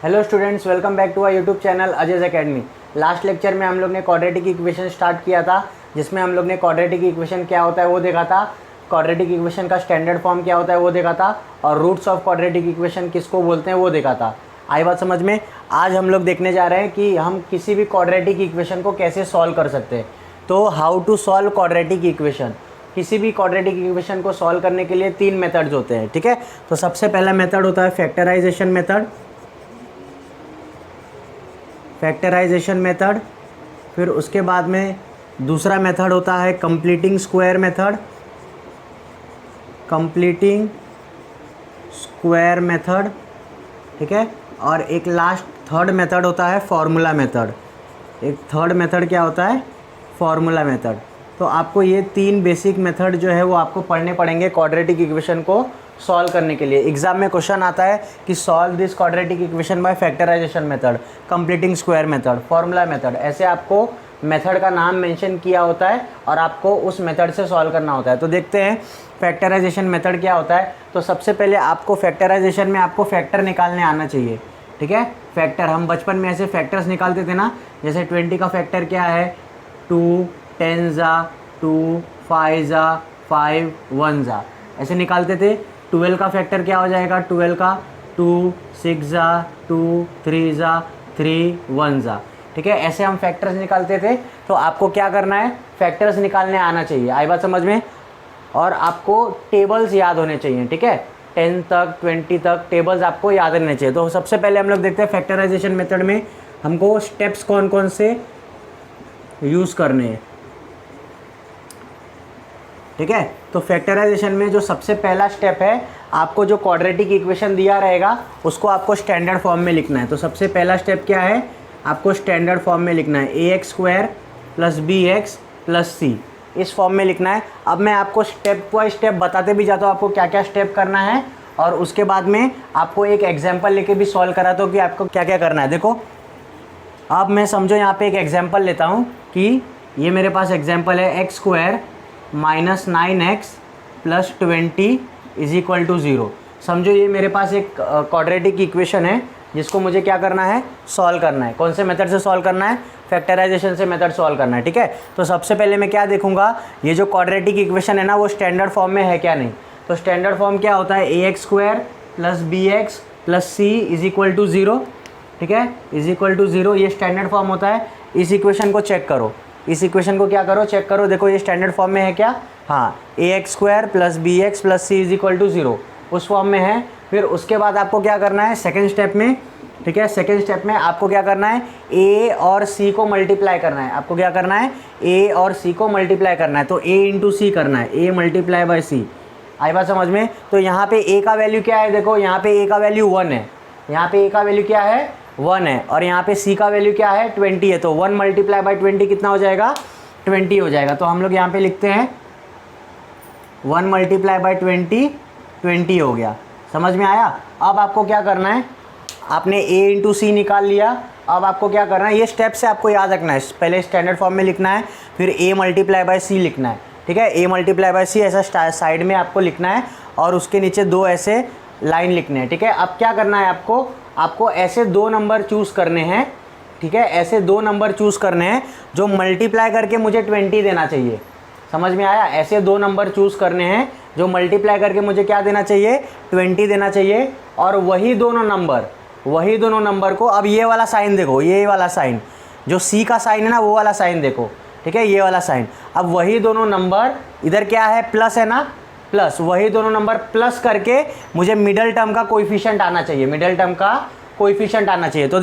Hello students, welcome back to our YouTube channel Ajay's academy. Last lecture में हम लोग ने क्वाड्रेटिक इक्वेशन स्टार्ट किया था, जिसमें हम लोग ने क्वाड्रेटिक इक्वेशन क्या होता है वो देखा था, क्वाड्रेटिक इक्वेशन का स्टैंडर्ड फॉर्म क्या होता है वो देखा था, और रूट्स ऑफ क्वाड्रेटिक इक्वेशन किसको बोलते हैं वो देखा था। आई बात समझ में? आज हम लोग देखने जा रहे हैं कि हम किसी भी क्वाड्रेटिक इक्वेशन को कैसे सॉल्व कर सकते हैं। तो how to solve quadratic equation. किसी भी क्वाड्रेटिक इक्वेशन को सॉल्व करने के लिए 3 मेथड्स होते हैं, ठीक है। तो सबसे पहला मेथड होता है फैक्टराइजेशन मेथड, फिर उसके बाद में दूसरा मेथड होता है कंप्लीटिंग स्क्वायर मेथड, ठीक है। और एक लास्ट थर्ड मेथड होता है फार्मूला मेथड। एक थर्ड मेथड क्या होता है? Formula method. तो आपको ये 3 बेसिक मेथड जो है वो आपको पढ़ने पड़ेंगे क्वाड्रेटिक इक्वेशन को सॉल्व करने के लिए। एग्जाम में क्वेश्चन आता है कि solve this quadratic equation by factorisation method, completing square method, formula method. ऐसे आपको मेथड का नाम मेंशन किया होता है और आपको उस मेथड से सॉल्व करना होता है। तो देखते हैं फैक्टराइजेशन मेथड क्या होता है। तो सबसे पहले आपको फैक्टराइजेशन में आपको फैक्टर निकालने आना चाहिए, ठीक है। फैक्टर हम बचपन में ऐसे फैक्टर्स निकालते थे ना, जैसे 20 का फैक्टर क्या है? 2, 10 जा 2, 5 जा 5, 1 जा, ऐसे निकालते थे। 12 का फैक्टर क्या हो जाएगा? 12 का 2, 6 जा 2, 3 जा 3, 1 जा, ठीक है। ऐसे हम फैक्टर्स निकालते थे। तो आपको क्या करना है? फैक्टर्स निकालने आना चाहिए। आई बात समझ में? और आपको टेबल्स याद होने चाहिए, ठीक है। 10 तक 20 तक टेबल्स आपको याद रहने चाहिए। तो सबसे पहले हम लोग देखते हैं फैक्टराइजेशन मेथड में हमको स्टेप्स कौन कौन से यूज़ करने हैं, ठीक है। तो फैक्टराइजेशन में जो सबसे पहला स्टेप है, आपको जो क्वाड्रेटिक इक्वेशन दिया रहेगा उसको आपको स्टैंडर्ड फॉर्म में लिखना है। तो सबसे पहला स्टेप क्या है? आपको स्टैंडर्ड फॉर्म में लिखना है ax² + bx + c, इस फॉर्म में लिखना है। अब मैं आपको स्टेप बाय स्टेप बताते भी जाता हूँ आपको क्या क्या स्टेप करना है, और उसके बाद में आपको एक एग्जाम्पल लेके भी सॉल्व कराता हूँ कि आपको क्या क्या करना है। देखो, अब मैं समझो यहाँ पे एक एग्जाम्पल लेता हूँ कि ये मेरे पास एग्जाम्पल है x² - 9x + 20 = 0। समझो ये मेरे पास एक क्वाड्रेटिक इक्वेशन है जिसको मुझे क्या करना है? सॉल्व करना है। कौन से मेथड से सॉल्व करना है? फैक्टराइजेशन से मेथड सॉल्व करना है, ठीक है। तो सबसे पहले मैं क्या देखूंगा, ये जो क्वाड्रेटिक इक्वेशन है ना वो स्टैंडर्ड फॉर्म में है क्या नहीं। तो स्टैंडर्ड फॉर्म क्या होता है? ax² + bx + c = 0, ठीक है, =0। ये स्टैंडर्ड फॉर्म होता है। इस इक्वेशन को चेक करो, इस इक्वेशन को क्या करो? चेक करो। देखो ये स्टैंडर्ड फॉर्म में है क्या? हाँ, ax² + bx + c = 0 उस फॉर्म में है। फिर उसके बाद आपको क्या करना है सेकेंड स्टेप में, ठीक है। सेकेंड स्टेप में आपको क्या करना है? a और c को मल्टीप्लाई करना है। आपको क्या करना है? a और c को मल्टीप्लाई करना है। तो a × c करना है, a × c। आई बात समझ में? तो यहाँ पे a का वैल्यू क्या है? देखो यहाँ पे a का वैल्यू 1 है, यहाँ पे a का वैल्यू क्या है? 1 है, और यहाँ पे c का वैल्यू क्या है? 20 है। तो 1 × 20 कितना हो जाएगा? 20 हो जाएगा। तो हम लोग यहाँ पे लिखते हैं 1 × 20 20 हो गया। समझ में आया? अब आपको क्या करना है? आपने a × c निकाल लिया। अब आपको क्या करना है? ये स्टेप से आपको याद रखना है। पहले स्टैंडर्ड फॉर्म में लिखना है, फिर a × c लिखना है, ठीक है। a × c ऐसा साइड में आपको लिखना है, और उसके नीचे 2 ऐसे लाइन लिखने हैं, ठीक है। अब क्या करना है आपको ऐसे 2 नंबर चूज़ करने हैं, ठीक है। ऐसे 2 नंबर चूज़ करने हैं जो मल्टीप्लाई करके मुझे 20 देना चाहिए। समझ में आया? ऐसे 2 नंबर चूज़ करने हैं जो मल्टीप्लाई करके मुझे क्या देना चाहिए? 20 देना चाहिए। और वही दोनों नंबर को, अब ये वाला साइन देखो, ये वाला साइन जो c का साइन है ना वो वाला साइन देखो, ठीक है, ये वाला साइन। अब वही दोनों नंबर, इधर क्या है? प्लस है ना, प्लस, वही दोनों नंबर प्लस करके मुझे मिडल टर्म का कोएफिशिएंट आना चाहिए। तो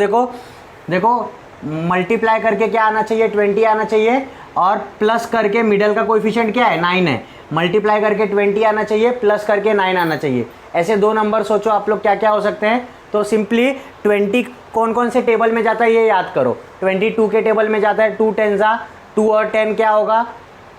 देखो मल्टीप्लाई करके क्या आना चाहिए? 20 आना चाहिए, और प्लस करके मिडल का कोएफिशिएंट क्या है? 9 है। मल्टीप्लाई करके 20 आना चाहिए, प्लस करके 9 आना चाहिए। ऐसे 2 नंबर सोचो आप लोग क्या क्या हो सकते हैं। तो सिंपली 20 कौन कौन से टेबल में जाता है ये याद करो। 22 के टेबल में जाता है, 2 10 जा 2 और 10 क्या होगा?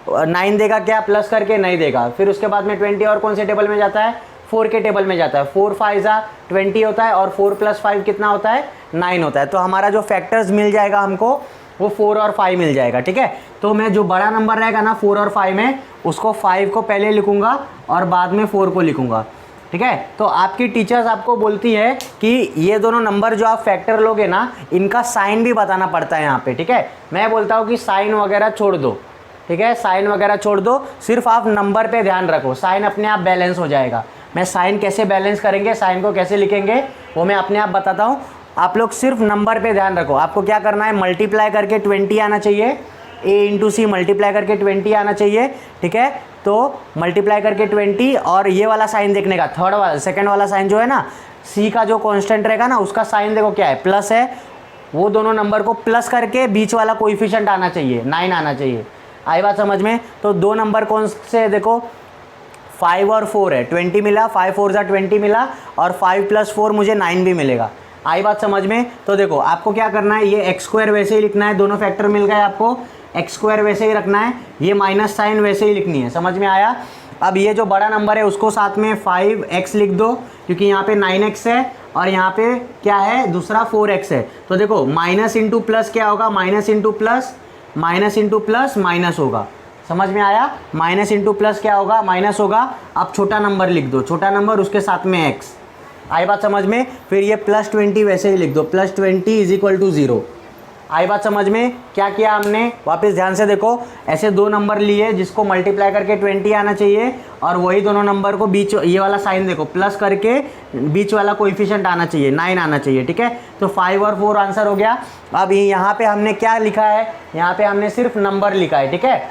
9 देगा क्या? प्लस करके नहीं देगा। फिर उसके बाद में 20 और कौन से टेबल में जाता है? 4 के टेबल में जाता है। 4 5 जा 20 होता है, और 4 + 5 कितना होता है? 9 होता है। तो हमारा जो फैक्टर्स मिल जाएगा हमको वो 4 और 5 मिल जाएगा, ठीक है। तो मैं जो बड़ा नंबर रहेगा ना 4 और 5 में, उसको 5 को पहले लिखूंगा और बाद में 4 को लिखूंगा। ठीक है। तो आपकी टीचर्स आपको बोलती है कि ये दोनों नंबर जो आप फैक्टर लोगे ना, इनका साइन भी बताना पड़ता है यहाँ पे, ठीक है। मैं बोलता हूँ कि साइन वगैरह छोड़ दो, ठीक है, साइन वगैरह छोड़ दो, सिर्फ आप नंबर पे ध्यान रखो, साइन अपने आप बैलेंस हो जाएगा। मैं साइन कैसे बैलेंस करेंगे, साइन को कैसे लिखेंगे, वो मैं अपने आप बताता हूँ। आप लोग सिर्फ नंबर पे ध्यान रखो। आपको क्या करना है, मल्टीप्लाई करके 20 आना चाहिए, a इंटू सी मल्टीप्लाई करके 20 आना चाहिए, ठीक है। तो मल्टीप्लाई करके 20 और ये वाला साइन देखने का, थर्ड वाला सेकंड वाला साइन जो है ना, c का जो कांस्टेंट रहेगा ना, उसका साइन देखो क्या है, प्लस है, वो दोनों नंबर को प्लस करके बीच वाला कोएफिशिएंट आना चाहिए, 9 आना चाहिए। आई बात समझ में। तो दो नंबर कौन से, देखो 5 और 4 है, 20 मिला, 5 4 जा 20 मिला, और 5 + 4 मुझे 9 भी मिलेगा। आई बात समझ में। तो देखो आपको क्या करना है, ये x² वैसे ही लिखना है, दोनों फैक्टर मिल गए आपको, x² वैसे ही रखना है, ये माइनस साइन वैसे ही लिखनी है, समझ में आया। अब ये जो बड़ा नंबर है उसको साथ में 5x लिख दो, क्योंकि यहाँ पे 9x है और यहाँ पे क्या है, दूसरा 4x है। तो देखो माइनस इंटू प्लस क्या होगा, minus into plus, minus into plus minus होगा, समझ में आया। माइनस इंटू प्लस क्या होगा, माइनस होगा। अब छोटा नंबर लिख दो, छोटा नंबर उसके साथ में x। आई बात समझ में। फिर ये +20 वैसे ही लिख दो, +20 = 0। आई बात समझ में। क्या किया हमने, वापस ध्यान से देखो, ऐसे दो नंबर लिए जिसको मल्टीप्लाई करके 20 आना चाहिए, और वही दोनों नंबर को बीच, ये वाला साइन देखो, प्लस करके बीच वाला कोएफिशिएंट आना चाहिए, 9 आना चाहिए, ठीक है। तो 5 और 4 आंसर हो गया। अब यहाँ पे हमने क्या लिखा है, यहाँ पे हमने सिर्फ नंबर लिखा है, ठीक है।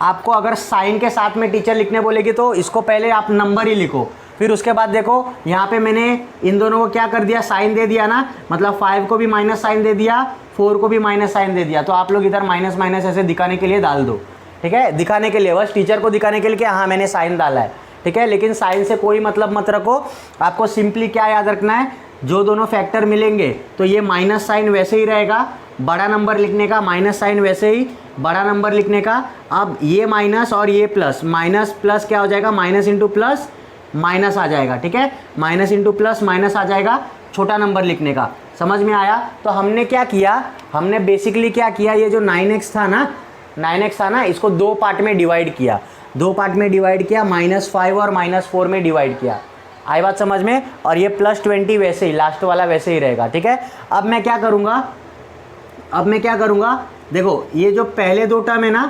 आपको अगर साइन के साथ में टीचर लिखने बोलेगी तो इसको पहले आप नंबर ही लिखो, फिर उसके बाद देखो यहाँ पे मैंने इन दोनों को क्या कर दिया, साइन दे दिया ना, मतलब 5 को भी माइनस साइन दे दिया, 4 को भी माइनस साइन दे दिया। तो आप लोग इधर माइनस माइनस ऐसे दिखाने के लिए डाल दो, ठीक है, दिखाने के लिए, बस टीचर को दिखाने के लिए कि हाँ मैंने साइन डाला है, ठीक है। लेकिन साइन से कोई मतलब मत रखो, आपको सिंपली क्या याद रखना है, जो दोनों फैक्टर मिलेंगे तो ये माइनस साइन वैसे ही रहेगा, बड़ा नंबर लिखने का माइनस साइन वैसे ही, बड़ा नंबर लिखने का। अब ये माइनस और ये प्लस, माइनस प्लस क्या हो जाएगा, माइनस इंटू प्लस माइनस आ जाएगा, ठीक है, माइनस इंटू प्लस माइनस आ जाएगा, छोटा नंबर लिखने का। समझ में आया। तो हमने क्या किया, हमने बेसिकली क्या किया, ये जो 9x था ना, 9x था ना, इसको दो पार्ट में डिवाइड किया, दो पार्ट में डिवाइड किया, -5 और -4 में डिवाइड किया। आई बात समझ में। और ये +20 वैसे ही, लास्ट वाला वैसे ही रहेगा, ठीक है। अब मैं क्या करूँगा, अब मैं क्या करूँगा, देखो ये जो पहले दो टर्म है ना,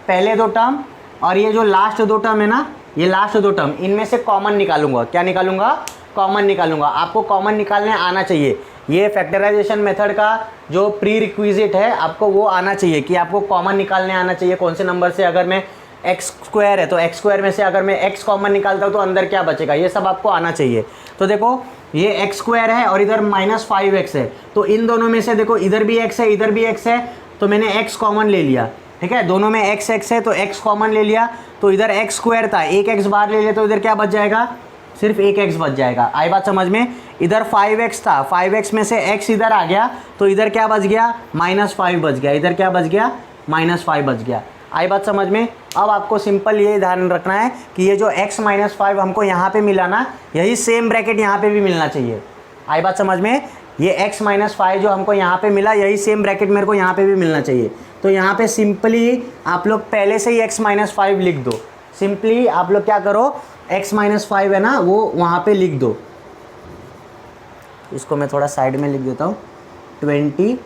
पहले दो टर्म, और ये जो लास्ट दो टर्म है ना, ये लास्ट दो टर्म, इनमें से कॉमन निकालूंगा। क्या निकालूंगा, कॉमन निकालूंगा। आपको कॉमन निकालने आना चाहिए, ये फैक्टराइजेशन मेथड का जो प्री रिक्विजिट है, आपको वो आना चाहिए कि आपको कॉमन निकालने आना चाहिए। कौन से नंबर से, अगर मैं x² है तो x² में से अगर मैं x कॉमन निकालता हूँ तो अंदर क्या बचेगा, ये सब आपको आना चाहिए। तो देखो ये x² है और इधर -5x है, तो इन दोनों में से देखो इधर भी x है, इधर भी x है, तो मैंने x कॉमन ले लिया, ठीक है। दोनों में x x है तो x कॉमन ले लिया, तो इधर x² था, एक x बाहर ले लिया, तो इधर क्या बच जाएगा, सिर्फ एक x बच जाएगा। आई बात समझ में। इधर 5x था, 5x में से x इधर आ गया, तो इधर क्या बच गया, -5 बच गया, इधर क्या बच गया, -5 बच गया। आई बात समझ में। अब आपको सिंपल ये ध्यान रखना है कि ये जो x -5 हमको यहाँ पे मिला ना, यही सेम ब्रैकेट यहाँ पे भी मिलना चाहिए। आई बात समझ में। ये x -5 जो हमको यहाँ पे मिला, यही सेम ब्रैकेट मेरे को यहाँ पे भी मिलना चाहिए। तो यहाँ पे सिंपली आप लोग पहले से ही x -5 लिख दो। सिंपली आप लोग क्या करो, x -5 है ना, वो वहाँ पे लिख दो। इसको मैं थोड़ा साइड में लिख देता हूँ। 20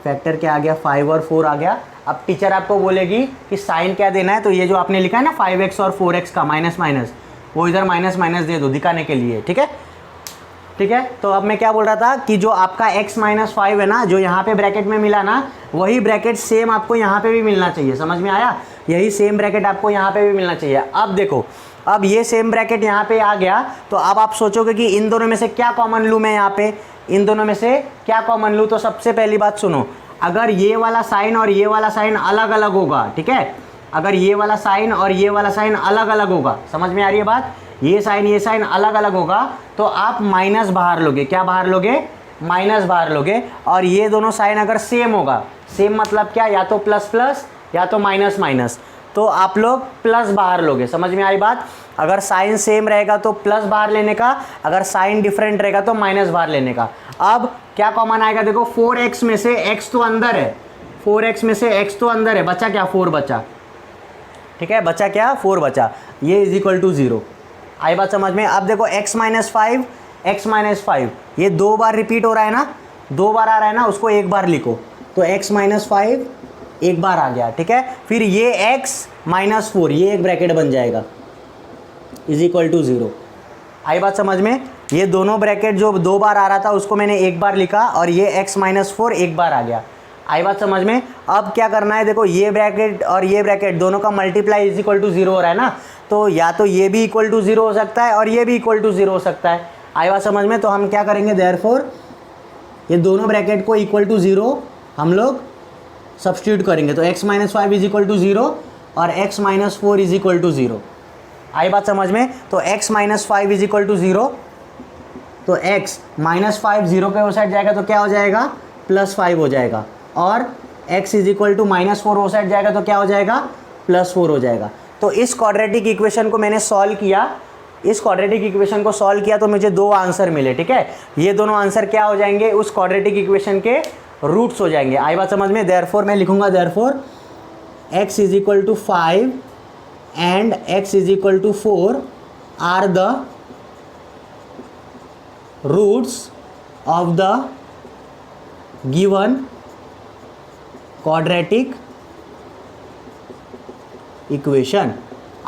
फैक्टर क्या आ गया, 5 और 4 आ गया। अब टीचर आपको बोलेगी कि साइन क्या देना है, तो ये जो आपने लिखा है ना 5x और 4x का माइनस माइनस, वो इधर माइनस माइनस दे दो दिखाने के लिए, ठीक है, ठीक है। तो अब मैं क्या बोल रहा था कि जो आपका x -5 है ना, जो यहाँ पे ब्रैकेट में मिला ना, वही ब्रैकेट सेम आपको यहाँ पे भी मिलना चाहिए। समझ में आया, यही सेम ब्रैकेट आपको यहाँ पे भी मिलना चाहिए। अब देखो, अब ये सेम ब्रैकेट यहाँ पे आ गया, तो अब आप सोचोगे कि इन दोनों में से क्या कॉमन लूँ मैं, यहाँ पे इन दोनों में से क्या कॉमन लूँ। तो सबसे पहली बात सुनो, अगर ये वाला साइन और ये वाला साइन अलग अलग होगा, ठीक है, अगर ये वाला साइन और ये वाला साइन अलग अलग होगा, समझ में आ रही है बात, ये साइन अलग अलग होगा, तो आप माइनस बाहर लोगे। क्या बाहर लोगे, माइनस बाहर लोगे। और ये दोनों साइन अगर सेम होगा, सेम मतलब क्या, या तो प्लस प्लस या तो माइनस माइनस, तो आप लोग प्लस बाहर लोगे। समझ में आई बात। अगर साइन सेम रहेगा तो प्लस बाहर लेने का, अगर साइन डिफरेंट रहेगा तो माइनस बाहर लेने का। अब क्या कॉमन आएगा, देखो 4x में से x तो अंदर है, 4x में से x तो अंदर है, बचा क्या, 4 बचा, ठीक है, बचा क्या, 4 बचा, ये = 0। आई बात समझ में। अब देखो x माइनस फाइव ये 2 बार रिपीट हो रहा है ना, 2 बार आ रहा है ना, उसको एक बार लिखो। तो x माइनस फाइव एक बार आ गया, ठीक है। फिर ये x माइनस फोर, ये एक ब्रैकेट बन जाएगा इज इक्वल टू 0। आई बात समझ में। ये दोनों ब्रैकेट जो 2 बार आ रहा था उसको मैंने एक बार लिखा और ये x माइनस फोर एक बार आ गया। आई बात समझ में। अब क्या करना है, देखो ये ब्रैकेट और ये ब्रैकेट दोनों का मल्टीप्लाई इज इक्वल टू 0 हो रहा है ना, तो या तो ये भी इक्वल टू 0 हो सकता है और ये भी इक्वल टू 0 हो सकता है। आई बात समझ में। तो हम क्या करेंगे, देयरफॉर ये दोनों ब्रैकेट को इक्वल टू 0 हम लोग सब्स्टिट्यूट करेंगे। तो x minus five is equal to 0 और x minus four is equal to 0। आई बात समझ में। तो x minus five is equal to 0, तो x माइनस फाइव 0 के वो साइड जाएगा तो क्या हो जाएगा, प्लस 5 हो जाएगा। और x is equal to minus four वो साइड जाएगा तो क्या हो जाएगा, प्लस 4 हो जाएगा। तो इस क्वाड्रेटिक इक्वेशन को मैंने सॉल्व किया, इस क्वाड्रेटिक इक्वेशन को सॉल्व किया तो मुझे 2 आंसर मिले, ठीक है। ये दोनों आंसर क्या हो जाएंगे, उस क्वाड्रेटिक इक्वेशन के रूट्स हो जाएंगे। आई बात समझ में। देयरफॉर मैं लिखूंगा, therefore x is equal to 5 and x is equal to 4 are the roots of the given quadratic equation.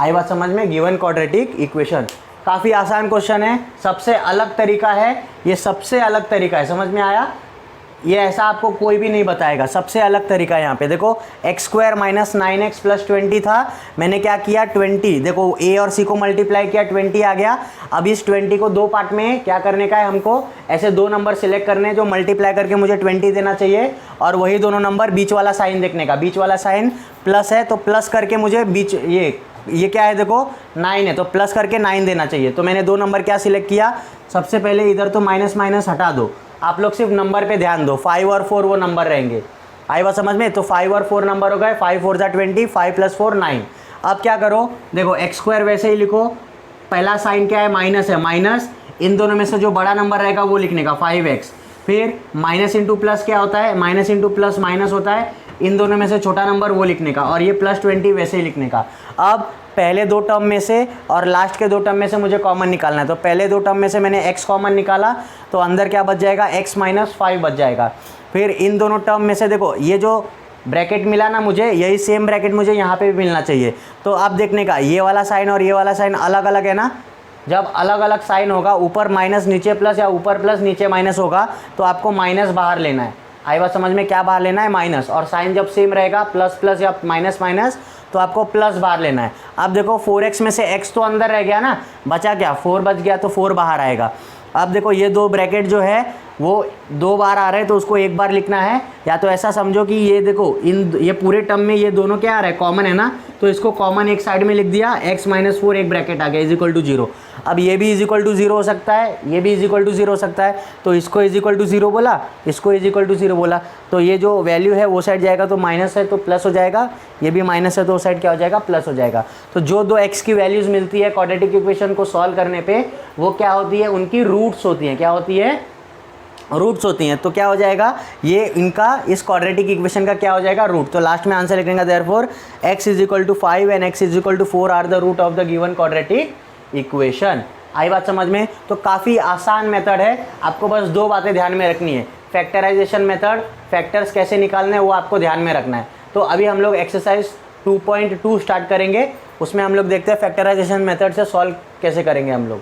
आई बात समझ में। गिवन क्वाड्रेटिक इक्वेशन काफ़ी आसान क्वेश्चन है, सबसे अलग तरीका है, ये सबसे अलग तरीका है, समझ में आया। ये ऐसा आपको कोई भी नहीं बताएगा, सबसे अलग तरीका है। यहाँ पे देखो x square minus 9x plus 20 था, मैंने क्या किया 20, देखो a और c को मल्टीप्लाई किया 20 आ गया। अब इस 20 को 2 पार्ट में क्या करने का है, हमको ऐसे 2 नंबर सिलेक्ट करने हैं जो मल्टीप्लाई करके मुझे 20 देना चाहिए, और वही दोनों नंबर बीच वाला साइन देखने का, बीच वाला साइन प्लस है तो प्लस करके मुझे बीच ये क्या है, देखो 9 है तो प्लस करके 9 देना चाहिए। तो मैंने 2 नंबर क्या सिलेक्ट किया, सबसे पहले इधर तो माइनस माइनस हटा दो, आप लोग सिर्फ नंबर पे ध्यान दो, 5 और 4 वो नंबर रहेंगे। आई बात समझ में। तो 5 और 4 नंबर हो गए, 5 4 20, 5 प्लस 4 9। अब क्या करो, देखो एक्स स्क्वायर वैसे ही लिखो, पहला साइन क्या है, माइनस है, माइनस इन दोनों में से जो बड़ा नंबर रहेगा वो लिखने का 5x। फिर माइनस इंटू प्लस क्या होता है, माइनस इंटू प्लस माइनस होता है, इन दोनों में से छोटा नंबर वो लिखने का, और ये प्लस 20 वैसे ही लिखने का। अब पहले 2 टर्म में से और लास्ट के 2 टर्म में से मुझे कॉमन निकालना है। तो पहले 2 टर्म में से मैंने x कॉमन निकाला, तो अंदर क्या बच जाएगा, x माइनस 5 बच जाएगा। फिर इन दोनों टर्म में से देखो ये जो ब्रैकेट मिला ना मुझे, यही सेम ब्रैकेट मुझे यहाँ पे भी मिलना चाहिए। तो अब देखने का, ये वाला साइन और ये वाला साइन अलग अलग है ना, जब अलग अलग साइन होगा, ऊपर माइनस नीचे प्लस या ऊपर प्लस नीचे माइनस होगा, तो आपको माइनस बाहर लेना है। आई बात समझ में, क्या बाहर लेना है, माइनस। और साइन जब सेम रहेगा, प्लस प्लस या माइनस माइनस, तो आपको प्लस बाहर लेना है। अब देखो 4x में से x तो अंदर रह गया ना, बचा क्या, 4 बच गया, तो 4 बाहर आएगा। अब देखो ये 2 ब्रैकेट जो है वो 2 बार आ रहे हैं तो उसको एक बार लिखना है, या तो ऐसा समझो कि ये देखो ये पूरे टर्म में ये दोनों क्या आ रहा है, कॉमन है ना, तो इसको कॉमन एक साइड में लिख दिया, x माइनस 4 एक ब्रैकेट आ गया इज इक्वल टू 0। अब ये भी इज इक्वल टू 0 हो सकता है, ये भी इज इक्वल टू 0 हो सकता है, तो इसको इज इक्वल टू 0 बोला, इसको इज इक्वल टू 0 बोला, तो ये जो वैल्यू है वो साइड जाएगा तो माइनस है तो प्लस हो जाएगा, ये भी माइनस है तो वो साइड क्या हो जाएगा, प्लस हो जाएगा। तो जो 2 x की वैल्यूज़ मिलती है क्वाड्रेटिक इक्वेशन को सॉल्व करने पे, वो क्या होती है, उनकी रूट्स होती हैं। क्या होती है, रूट्स होती हैं। तो क्या हो जाएगा, ये इनका इस क्वाड्रेटिक इक्वेशन का क्या हो जाएगा, रूट। तो लास्ट में आंसर लिखेंगे, therefore x is equal to 5 and x is equal to 4 are the root of the given quadratic equation. आई बात समझ में। तो काफ़ी आसान मेथड है, आपको बस 2 बातें ध्यान में रखनी है, फैक्टराइजेशन मेथड, फैक्टर्स कैसे निकालने हैं वो आपको ध्यान में रखना है। तो अभी हम लोग एक्सरसाइज 2.2 स्टार्ट करेंगे, उसमें हम लोग देखते हैं फैक्टराइजेशन मेथड से सॉल्व कैसे करेंगे हम लोग।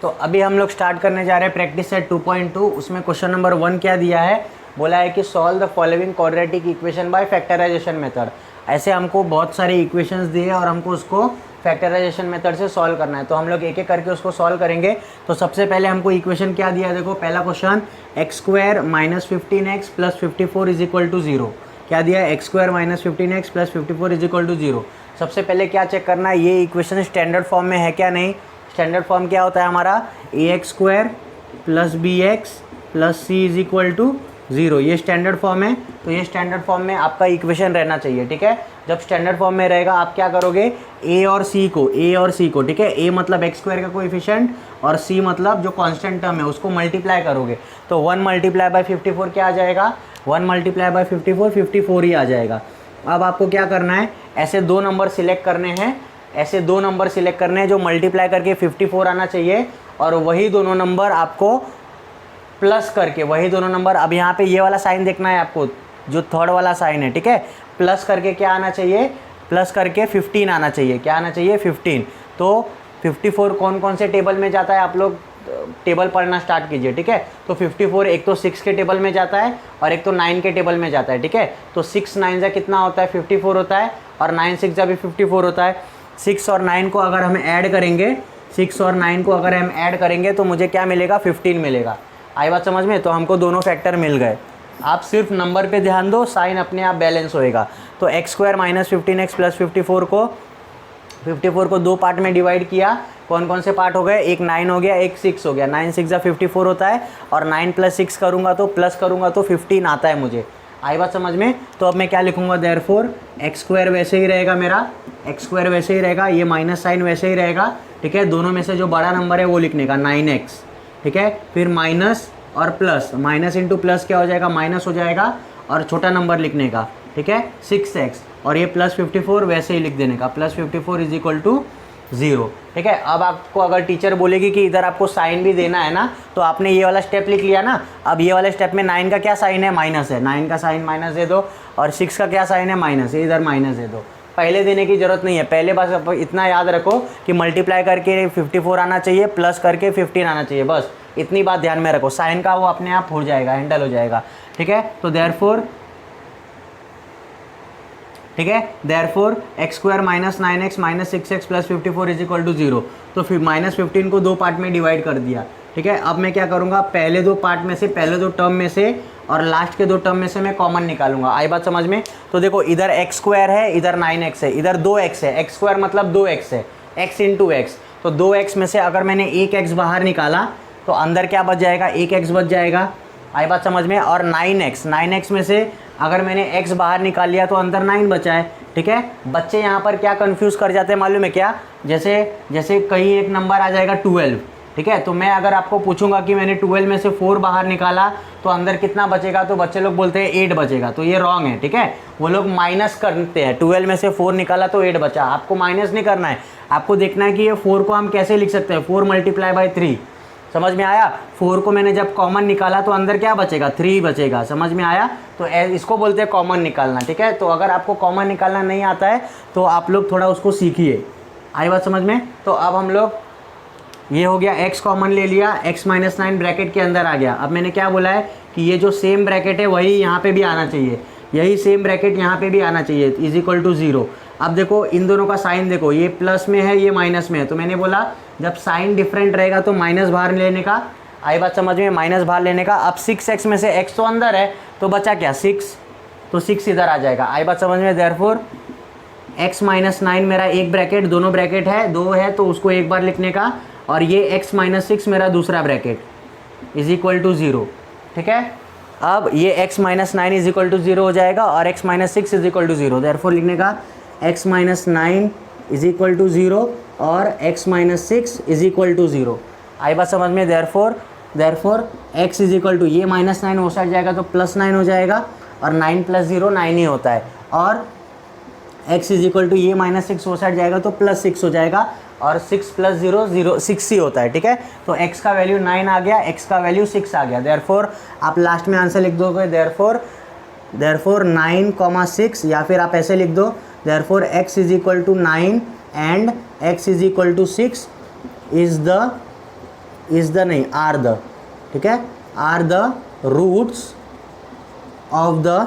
तो अभी हम लोग स्टार्ट करने जा रहे हैं प्रैक्टिस सेट 2.2। उसमें क्वेश्चन नंबर 1 क्या दिया है, बोला है कि solve the following quadratic equation by factorisation method. ऐसे हमको बहुत सारे इक्वेशंस दिए और हमको उसको फैक्टराइजेशन मेथड से सॉल्व करना है। तो हम लोग एक एक करके उसको सॉल्व करेंगे। तो सबसे पहले हमको इक्वेशन क्या दिया है, देखो पहला question, x square minus 15x plus 54 is equal to 0। क्या दिया है, x square minus 15x plus 54 is equal to 0। सबसे पहले क्या चेक करना है, ये इक्वेशन स्टैंडर्ड फॉर्म में है क्या नहीं। स्टैंडर्ड फॉर्म क्या होता है हमारा, ax square plus bx plus c is equal to 0, ये स्टैंडर्ड फॉर्म है। तो ये स्टैंडर्ड फॉर्म में आपका इक्वेशन रहना चाहिए, ठीक है। जब स्टैंडर्ड फॉर्म में रहेगा आप क्या करोगे, a और c को, ठीक है, a मतलब एक्स स्क्वायर का कोएफिशिएंट और c मतलब जो कांस्टेंट टर्म है उसको मल्टीप्लाई करोगे। तो 1 मल्टीप्लाई बाय 54 क्या आ जाएगा, 1 मल्टीप्लाई बाय 54 54 ही आ जाएगा। अब आपको क्या करना है, ऐसे 2 नंबर सिलेक्ट करने हैं, ऐसे दो नंबर सिलेक्ट करने हैं जो मल्टीप्लाई करके 54 आना चाहिए, और वही दोनों नंबर आपको प्लस करके, वही दोनों नंबर, अब यहाँ पे ये वाला साइन देखना है आपको, जो थर्ड वाला साइन है, ठीक है, प्लस करके क्या आना चाहिए, प्लस करके 15 आना चाहिए। क्या आना चाहिए, 15। तो 54 कौन कौन से टेबल में जाता है, आप लोग टेबल पढ़ना स्टार्ट कीजिए, ठीक है। तो 54 एक तो 6 के टेबल में जाता है और एक तो 9 के टेबल में जाता है, ठीक है। तो 6 9 जा कितना होता है, 54 होता है, और 9 6 जा भी 54 होता है। 6 और 9 को अगर हम ऐड करेंगे, 6 और 9 को अगर हम ऐड करेंगे तो मुझे क्या मिलेगा, 15 मिलेगा। आई बात समझ में? तो हमको दोनों फैक्टर मिल गए। आप सिर्फ नंबर पे ध्यान दो, साइन अपने आप बैलेंस होएगा। तो x² - 15x + 54 को दो पार्ट में डिवाइड किया। कौन कौन से पार्ट हो गए, एक 9 हो गया, एक 6 हो गया। 9 6 जा 54 होता है, और 9 + 6 करूँगा तो प्लस करूँगा तो 15 आता है मुझे। आई बात समझ में? तो अब मैं क्या लिखूँगा, देयरफॉर x² वैसे ही रहेगा मेरा, x² वैसे ही रहेगा, ये माइनस साइन वैसे ही रहेगा, ठीक है। दोनों में से जो बड़ा नंबर है वो लिखने का 9x, ठीक है। फिर माइनस और प्लस, माइनस इंटू प्लस क्या हो जाएगा, माइनस हो जाएगा, और छोटा नंबर लिखने का, ठीक है, 6x, और ये प्लस 54 वैसे ही लिख देने का, प्लस 54 = 0, ठीक है। अब आपको अगर टीचर बोलेगी कि इधर आपको साइन भी देना है ना, तो आपने ये वाला स्टेप लिख लिया ना। अब ये वाले स्टेप में 9 का क्या साइन है, माइनस है, 9 का साइन माइनस दे दो, और 6 का क्या साइन है, माइनस है, इधर माइनस दे दो। पहले देने की ज़रूरत नहीं है, पहले बस इतना याद रखो कि मल्टीप्लाई करके 54 आना चाहिए, प्लस करके 15 आना चाहिए, बस इतनी बात ध्यान में रखो। साइन का वो अपने आप हो जाएगा, हैंडल हो जाएगा, ठीक है। तो देयरफॉर, ठीक है, देयरफॉर x² - 9x - 6x + 54 = 0। तो फिर -15 को दो पार्ट में डिवाइड कर दिया, ठीक है। अब मैं क्या करूँगा, पहले दो पार्ट में से, पहले दो टर्म में से और लास्ट के दो टर्म में से मैं कॉमन निकालूंगा। आई बात समझ में? तो देखो, इधर x² है, इधर 9x है, इधर 2x है, x² मतलब 2x है, x × x। तो 2x में से अगर मैंने एक x बाहर निकाला तो अंदर क्या बच जाएगा, एक x बच जाएगा। आई बात समझ में? और 9x में से अगर मैंने x बाहर निकाल लिया तो अंदर 9 बचा है, ठीक है। बच्चे यहाँ पर क्या कंफ्यूज कर जाते हैं मालूम है क्या, जैसे कहीं एक नंबर आ जाएगा 12, ठीक है। तो मैं अगर आपको पूछूंगा कि मैंने 12 में से 4 बाहर निकाला तो अंदर कितना बचेगा, तो बच्चे लोग बोलते हैं 8 बचेगा, तो ये रॉन्ग है, ठीक है। वो लोग माइनस करते हैं, 12 में से 4 निकाला तो 8 बचा। आपको माइनस नहीं करना है, आपको देखना है कि ये 4 को हम कैसे लिख सकते हैं, 4 × 3। समझ में आया? 4 को मैंने जब कॉमन निकाला तो अंदर क्या बचेगा, 3 बचेगा। समझ में आया? तो इसको बोलते हैं कॉमन निकालना, ठीक है। तो अगर आपको कॉमन निकालना नहीं आता है तो आप लोग थोड़ा उसको सीखिए। आई बात समझ में? तो अब हम लोग, ये हो गया x कॉमन ले लिया, x - 9 ब्रैकेट के अंदर आ गया। अब मैंने क्या बोला है कि ये जो सेम ब्रैकेट है वही यहाँ पे भी आना चाहिए, यही सेम ब्रैकेट यहाँ पे भी आना चाहिए, = 0। अब देखो इन दोनों का साइन देखो, ये प्लस में है, ये माइनस में है। तो मैंने बोला जब साइन डिफरेंट रहेगा तो माइनस बाहर लेने का। आई बात समझ में? माइनस बाहर लेने का। अब 6x में से x तो अंदर है तो बचा क्या, 6, तो 6 इधर आ जाएगा। आई बात समझ में? देयरफॉर x - 9 मेरा एक ब्रैकेट, दोनों ब्रैकेट है, 2 है तो उसको एक बार लिखने का, और ये x - 6 मेरा दूसरा ब्रैकेट = 0, ठीक है। अब ये x - 9 = 0 हो जाएगा और x - 6 = 0। देयरफॉर लिखने का x - 9 = 0 और x - 6 = 0। आई बात समझ में? देयरफॉर x = ये -9 हो जाएगा तो +9 हो जाएगा, और 9 + 0 9 ही होता है, और x = ये -6 हो जाएगा तो +6 हो जाएगा, और 6 + 0 0 6 ही होता है, ठीक है। तो x का वैल्यू 9 आ गया, x का वैल्यू 6 आ गया। देयरफॉर आप लास्ट में आंसर लिख दोगे, देयरफॉर 9, 6, या फिर आप ऐसे लिख दो, therefore x = 9 and x = 6 are the, ठीक है, are the roots of the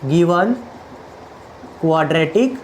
given quadratic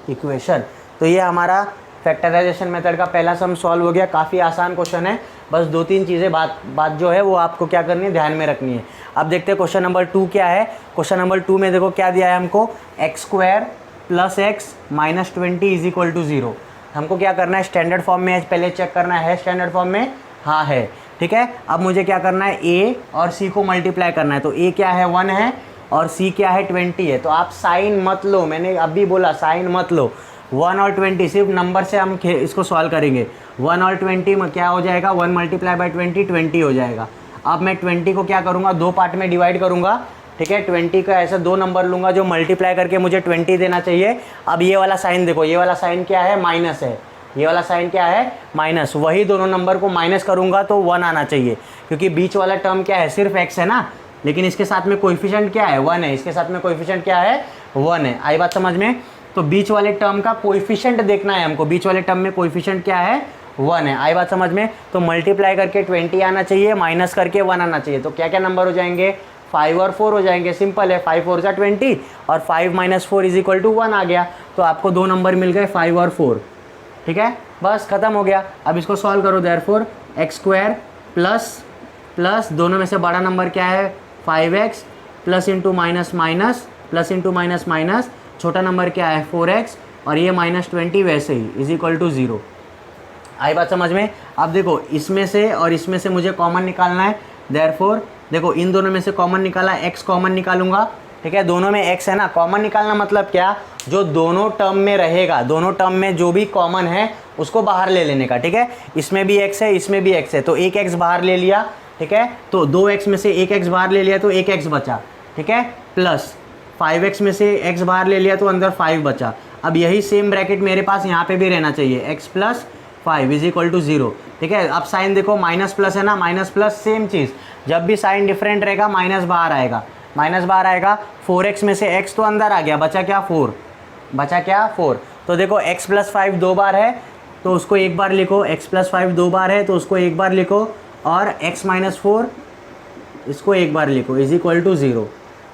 equation, तो ये हमारा फैक्टराइजेशन मेथड का पहला सम सॉल्व हो गया। काफ़ी आसान क्वेश्चन है, बस 2-3 चीज़ें बात जो है वो आपको क्या करनी है, ध्यान में रखनी है। अब देखते हैं क्वेश्चन नंबर 2 क्या है। क्वेश्चन नंबर 2 में देखो क्या दिया है हमको, x² + x - 20 = 0। हमको क्या करना है, स्टैंडर्ड फॉर्म में पहले चेक करना है स्टैंडर्ड फॉर्म में, हाँ है, ठीक है। अब मुझे क्या करना है, a और c को मल्टीप्लाई करना है। तो a क्या है, 1 है, और c क्या है, 20 है। तो आप साइन मत लो, मैंने अभी बोला साइन मत लो। 1 और 20 सिर्फ नंबर से हम इसको सॉल्व करेंगे। 1 और 20 में क्या हो जाएगा, 1 × 20 20 हो जाएगा। अब मैं 20 को क्या करूँगा, दो पार्ट में डिवाइड करूँगा, ठीक है। 20 का ऐसा दो नंबर लूँगा जो मल्टीप्लाई करके मुझे 20 देना चाहिए। अब ये वाला साइन देखो, ये वाला साइन क्या है, माइनस है, ये वाला साइन क्या है, माइनस। वही दोनों नंबर को माइनस करूँगा तो 1 आना चाहिए, क्योंकि बीच वाला टर्म क्या है, सिर्फ x है ना, लेकिन इसके साथ में कोएफिशिएंट क्या है, 1 है, इसके साथ में कोएफिशिएंट क्या है, 1 है। आई बात समझ में? तो बीच वाले टर्म का कोएफिशिएंट देखना है हमको, बीच वाले टर्म में कोएफिशिएंट क्या है, 1 है। आई बात समझ में? तो मल्टीप्लाई करके 20 आना चाहिए, माइनस करके 1 आना चाहिए। तो क्या क्या नंबर हो जाएंगे, 5 और 4 हो जाएंगे। सिंपल है, 5 4 जा 20 और 5 - 4 = 1 आ गया। तो आपको दो नंबर मिल गए, 5 और 4। ठीक है, बस खत्म हो गया। अब इसको सॉल्व करो। देयरफॉर x² प्लस दोनों में से बड़ा नंबर क्या है, 5x, plus into minus minus, plus into minus minus, छोटा नंबर क्या है, 4x, और ये -20 वैसे ही = 0। आई बात समझ में? अब देखो, इसमें से और इसमें से मुझे कॉमन निकालना है। देयरफॉर देखो, इन दोनों में से कॉमन निकाला, x कॉमन निकालूंगा। ठीक है, दोनों में x है ना, कॉमन निकालना मतलब क्या, जो दोनों टर्म में रहेगा, दोनों टर्म में जो भी कॉमन है उसको बाहर ले लेने का। ठीक है, इसमें भी x है, इसमें भी x है, तो एक x बाहर ले लिया। ठीक है, तो 2x में से एक x बाहर ले लिया तो एक x बचा। ठीक है, प्लस 5x में से x बाहर ले लिया तो अंदर 5 बचा। अब यही सेम ब्रैकेट मेरे पास यहाँ पे भी रहना चाहिए, x + 5 = 0। ठीक है, अब साइन देखो, माइनस प्लस है ना, माइनस प्लस सेम चीज़, जब भी साइन डिफरेंट रहेगा माइनस बाहर आएगा, माइनस बाहर आएगा। 4x में से x तो अंदर आ गया, बचा क्या, 4, बचा क्या, 4। तो देखो, x + 5 दो बार है तो उसको एक बार लिखो, x + 5 दो बार है तो उसको एक बार लिखो, और x - 4 इसको एक बार लिखो, = 0।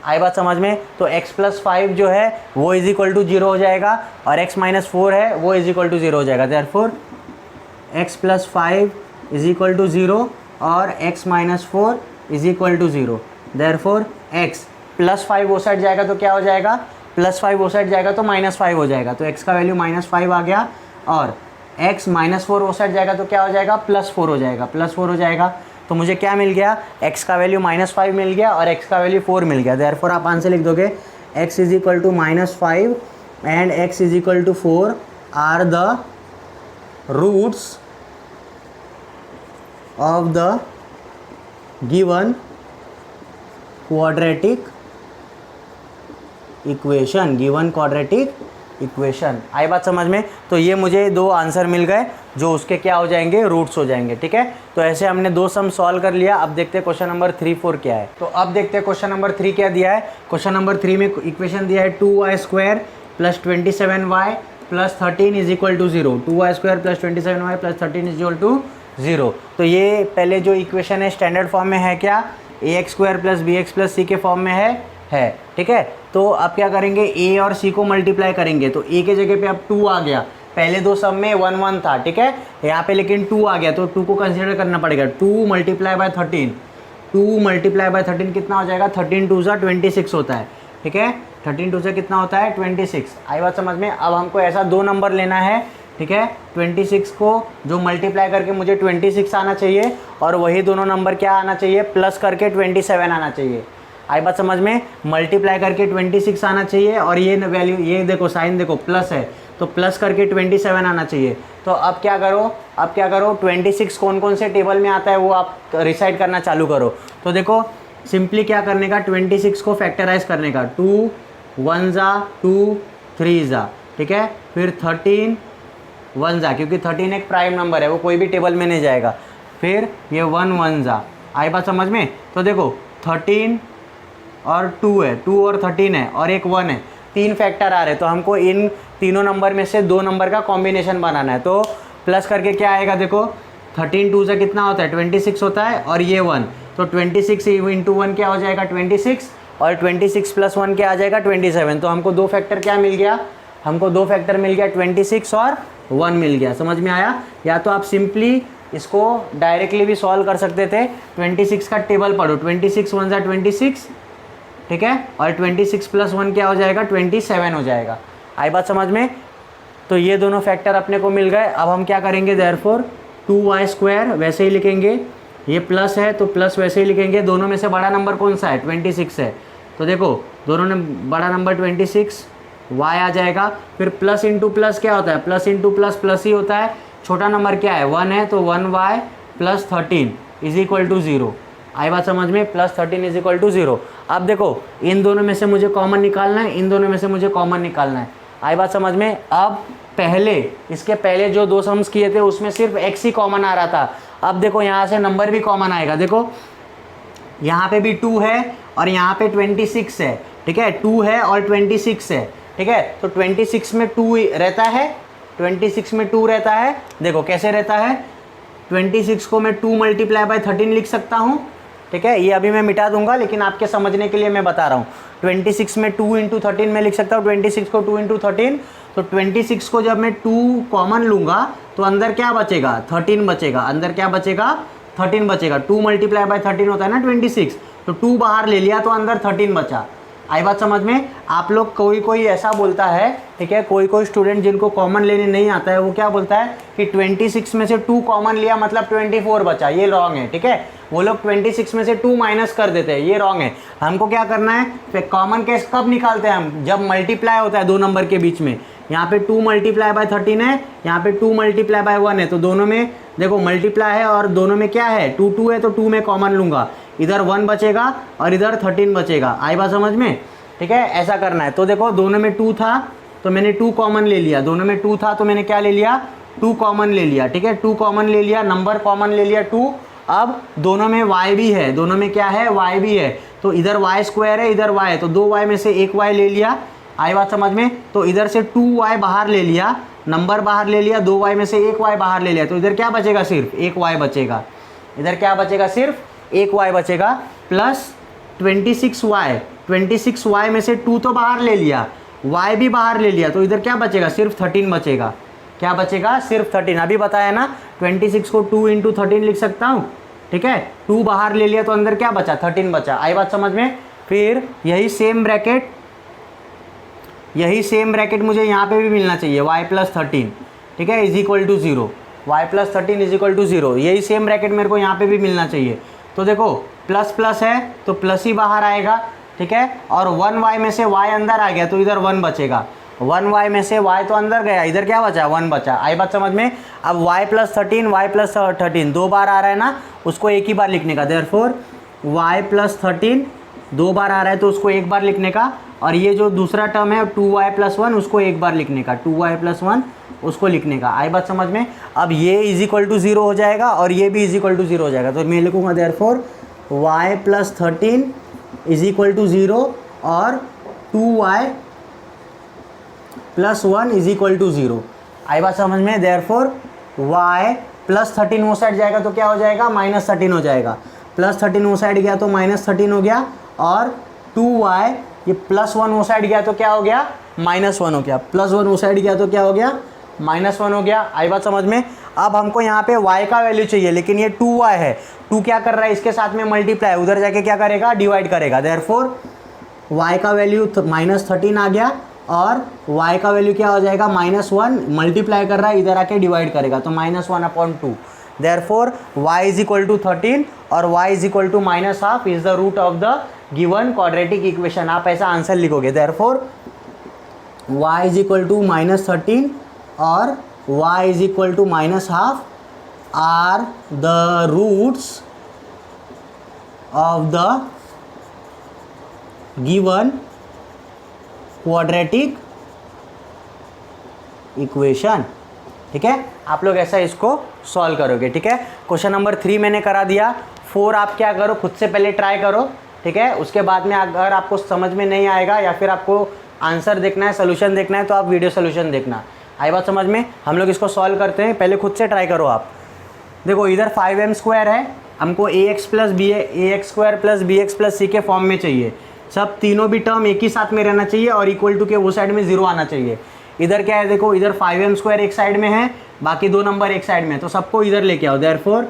आई बात समझ में? तो x + 5 जो है वो = 0 हो जाएगा, और x - 4 है वो = 0 हो जाएगा। देयरफॉर x + 5 = 0 और x - 4 = 0। देयरफॉर x + 5 वो साइड जाएगा तो क्या हो जाएगा, +5 वो साइड जाएगा तो -5 हो जाएगा, तो x का वैल्यू -5 आ गया। और x - 4 वो साइड जाएगा तो क्या हो जाएगा, +4 हो जाएगा, +4 हो जाएगा। तो मुझे क्या मिल गया, x का वैल्यू -5 मिल गया और x का वैल्यू 4 मिल गया। देयरफॉर आप आंसर लिख दोगे, x = -5 and x = 4 are the roots of the given quadratic equation, given quadratic equation. आई बात समझ में? तो ये मुझे दो आंसर मिल गए जो उसके क्या हो जाएंगे, रूट्स हो जाएंगे। ठीक है, तो ऐसे हमने दो सम सॉल्व कर लिया। अब देखते हैं क्वेश्चन नंबर 3 4 क्या है। तो अब देखते हैं क्वेश्चन नंबर 3 क्या दिया है। क्वेश्चन नंबर 3 में इक्वेशन दिया है 2y² + 27y + 13 = 0। 2y² + 27y + 13 = 0। तो ये पहले जो इक्वेशन है स्टैंडर्ड फॉर्म में है क्या, ax² + bx + c के फॉर्म में है। ठीक है, तो अब क्या करेंगे, a और c को मल्टीप्लाई करेंगे, तो a के जगह पे अब 2 आ गया। पहले दो सम में 1 1 था, ठीक है, यहाँ पे लेकिन 2 आ गया, तो 2 को कंसीडर करना पड़ेगा। 2 × 13, 2 × 13 कितना हो जाएगा, 13 2 = 26 होता है। ठीक है, 13 2 से कितना होता है, 26। आई बात समझ में? अब हमको ऐसा दो नंबर लेना है। ठीक है, 26 को जो मल्टीप्लाई करके मुझे 26 आना चाहिए, और वही दोनों नंबर क्या आना चाहिए, प्लस करके 27 आना चाहिए। आई बात समझ में? मल्टीप्लाई करके 26 आना चाहिए, और ये वैल्यू, ये देखो साइन देखो प्लस है, तो प्लस करके 27 आना चाहिए। तो अब क्या करो, 26 कौन कौन से टेबल में आता है वो आप रिसाइड करना चालू करो। तो देखो सिंपली क्या करने का, 26 को फैक्टराइज करने का, 2 1 ज़ा 2 3 ज़ा, ठीक है, फिर 13 1 ज़ा, क्योंकि 13 एक प्राइम नंबर है, वो कोई भी टेबल में नहीं जाएगा, फिर ये 1 1 ज़ा। आई बात समझ में? तो देखो 13 और 2 है, 2 और 13 है, और एक 1 है, 3 फैक्टर आ रहे हैं। तो हमको इन तीनों नंबर में से दो नंबर का कॉम्बिनेशन बनाना है। तो प्लस करके क्या आएगा, देखो 13 2 से कितना होता है, 26 होता है, और ये 1, तो 26 × 1 क्या हो जाएगा, 26, और 26 + 1 क्या आ जाएगा, 27। तो हमको दो फैक्टर क्या मिल गया, हमको दो फैक्टर मिल गया, 26 और 1 मिल गया। समझ में आया? या तो आप सिंपली इसको डायरेक्टली भी सॉल्व कर सकते थे। 26 का टेबल पढ़ो, 26 1 ज़ा 26, ठीक है, और 26 + 1 क्या हो जाएगा, 27 हो जाएगा। आई बात समझ में? तो ये दोनों फैक्टर अपने को मिल गए। अब हम क्या करेंगे, देयरफॉर 2y² वैसे ही लिखेंगे, ये प्लस है तो प्लस वैसे ही लिखेंगे। दोनों में से बड़ा नंबर कौन सा है, 26 है, तो देखो दोनों ने बड़ा नंबर 26, y आ जाएगा। फिर प्लस इंटू प्लस क्या होता है, प्लस इंटू प्लस प्लस ही होता है। छोटा नंबर क्या है, 1 है, तो 1y + 13 = 0। आई बात समझ में, +13 इज इक्वल टू 0। अब देखो इन दोनों में से मुझे कॉमन निकालना है, इन दोनों में से मुझे कॉमन निकालना है। आई बात समझ में। अब पहले इसके पहले जो दो सम्स किए थे उसमें सिर्फ x ही कॉमन आ रहा था। अब देखो यहाँ से नंबर भी कॉमन आएगा। देखो यहाँ पे भी 2 है और यहाँ पे 26 है, ठीक है, 2 है और 26 है, ठीक है। तो 26 में 2 रहता है, 26 में 2 रहता है। देखो कैसे रहता है, 26 को मैं 2 मल्टीप्लाई बाय 13 लिख सकता हूँ, ठीक है। ये अभी मैं मिटा दूंगा लेकिन आपके समझने के लिए मैं बता रहा हूँ। 26 में 2 इंटू 13 में लिख सकता हूँ, 26 को 2 इंटू 13। तो 26 को जब मैं 2 कॉमन लूँगा तो अंदर क्या बचेगा, 13 बचेगा। अंदर क्या बचेगा, 13 बचेगा। 2 मल्टीप्लाई बाय 13 होता है ना 26, तो 2 बाहर ले लिया तो अंदर 13 बचा। आई बात समझ में। आप लोग कोई ऐसा बोलता है, ठीक है, कोई स्टूडेंट जिनको कॉमन लेने नहीं आता है वो क्या बोलता है कि 26 में से 2 कॉमन लिया मतलब 24 बचा। ये रॉन्ग है, ठीक है। वो लोग 26 में से 2 माइनस कर देते हैं, ये रॉन्ग है। हमको क्या करना है, फिर कॉमन केस कब निकालते हैं हम, जब मल्टीप्लाई होता है दो नंबर के बीच में। यहाँ पे 2 मल्टीप्लाई बाय 13 है, यहाँ पे 2 मल्टीप्लाई बाय 1 है, तो दोनों में देखो मल्टीप्लाई है और दोनों में क्या है, 2 है, तो 2 में कॉमन लूँगा, इधर 1 बचेगा और इधर 13 बचेगा। आई बात समझ में, ठीक है। ऐसा करना है। तो देखो दोनों में 2 था तो मैंने 2 कॉमन ले लिया, दोनों में 2 था तो मैंने क्या ले लिया, 2 कॉमन ले लिया, ठीक है। 2 कॉमन ले लिया, नंबर कॉमन ले लिया 2। अब दोनों में y भी है, दोनों में क्या है, y भी है, तो इधर y² है, इधर y है, तो 2y में से 1y ले लिया। आई बात समझ में। तो इधर से 2y बाहर ले लिया, नंबर बाहर ले लिया, 2y में से 1y बाहर ले लिया, तो इधर क्या बचेगा, सिर्फ 1y बचेगा। इधर क्या बचेगा, सिर्फ 1y बचेगा, प्लस 26y में से 2 तो बाहर ले लिया, y भी बाहर ले लिया, तो इधर क्या बचेगा, सिर्फ 13 बचेगा। क्या बचेगा, सिर्फ 13। अभी बताया ना 26 को 2 इंटू 13 लिख सकता हूँ, ठीक है। 2 बाहर ले लिया तो अंदर क्या बचा, 13 बचा। आई बात समझ में। फिर यही सेम ब्रैकेट मुझे यहाँ पे भी मिलना चाहिए, y + 13, ठीक है, is equal to 0। y + 13 is equal to 0, यही सेम ब्रैकेट मेरे को यहाँ पे भी मिलना चाहिए। तो देखो प्लस प्लस है तो प्लस ही बाहर आएगा, ठीक है, और 1y में से y अंदर आ गया तो इधर 1 बचेगा। 1y में से y तो अंदर गया, इधर क्या बचा, 1 बचा। आई बात समझ में। अब y + 13 2 बार आ रहा है ना, उसको एक ही बार लिखने का। देयरफॉर y + 13 2 बार आ रहा है तो उसको एक बार लिखने का, और ये जो दूसरा टर्म है 2y + 1 उसको एक बार लिखने का, 2y + 1 उसको लिखने का। आई बात समझ में। अब ये इज इक्वल टू 0 हो जाएगा और ये भी इज इक्वल टू 0 हो जाएगा, तो मैं लिखूँगा therefore y + 13 is equal to 0 और 2y + 1 इज इक्वल टू 0। आई बात समझ में। देयरफॉर y + 13 वो साइड जाएगा तो क्या हो जाएगा, -13 हो जाएगा। +13 वो साइड गया तो -13 हो गया, और 2y ये +1 वो साइड गया तो क्या हो गया, -1 हो गया। +1 वो साइड गया तो क्या हो गया, -1 हो गया। आई बात समझ में। अब हमको यहाँ पे y का वैल्यू चाहिए, लेकिन ये 2y है, 2 क्या कर रहा है, इसके साथ में मल्टीप्लाई, उधर जाके क्या करेगा, डिवाइड करेगा। देयरफॉर y का वैल्यू -13 आ गया और y का वैल्यू क्या हो जाएगा, -1, मल्टीप्लाई कर रहा है, इधर आके डिवाइड करेगा तो -1/2। Therefore y is equal to 13 और y is equal to -½ is the root of the given quadratic equation. आप ऐसा आंसर लिखोगे। Therefore y is equal to -13 और y is equal to -½ are the roots of the given quadratic equation. ठीक है, आप लोग ऐसा इसको सॉल्व करोगे। ठीक है, क्वेश्चन नंबर 3 मैंने करा दिया। 4 आप क्या करो, खुद से पहले ट्राई करो। ठीक है, उसके बाद में अगर आपको समझ में नहीं आएगा या फिर आपको आंसर देखना है, सोल्यूशन देखना है, तो आप वीडियो सोल्यूशन देखना। आई बात समझ में। हम लोग इसको सॉल्व करते हैं, पहले खुद से ट्राई करो आप। देखो इधर 5m² है, हमको ax + bx c के फॉर्म में चाहिए। सब तीनों भी टर्म एक ही साथ में रहना चाहिए और इक्वल टू के वो साइड में 0 आना चाहिए। इधर क्या है, देखो इधर 5m² एक साइड में है, बाकी 2 नंबर एक साइड में, तो सबको इधर लेके आओ। देयरफॉर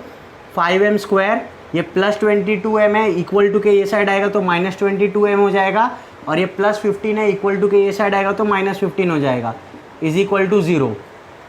5m² ये +22m है, इक्वल टू के ये साइड आएगा तो -22m हो जाएगा, और ये +15 है, इक्वल टू के ये साइड आएगा तो -15 हो जाएगा, इज इक्वल टू 0।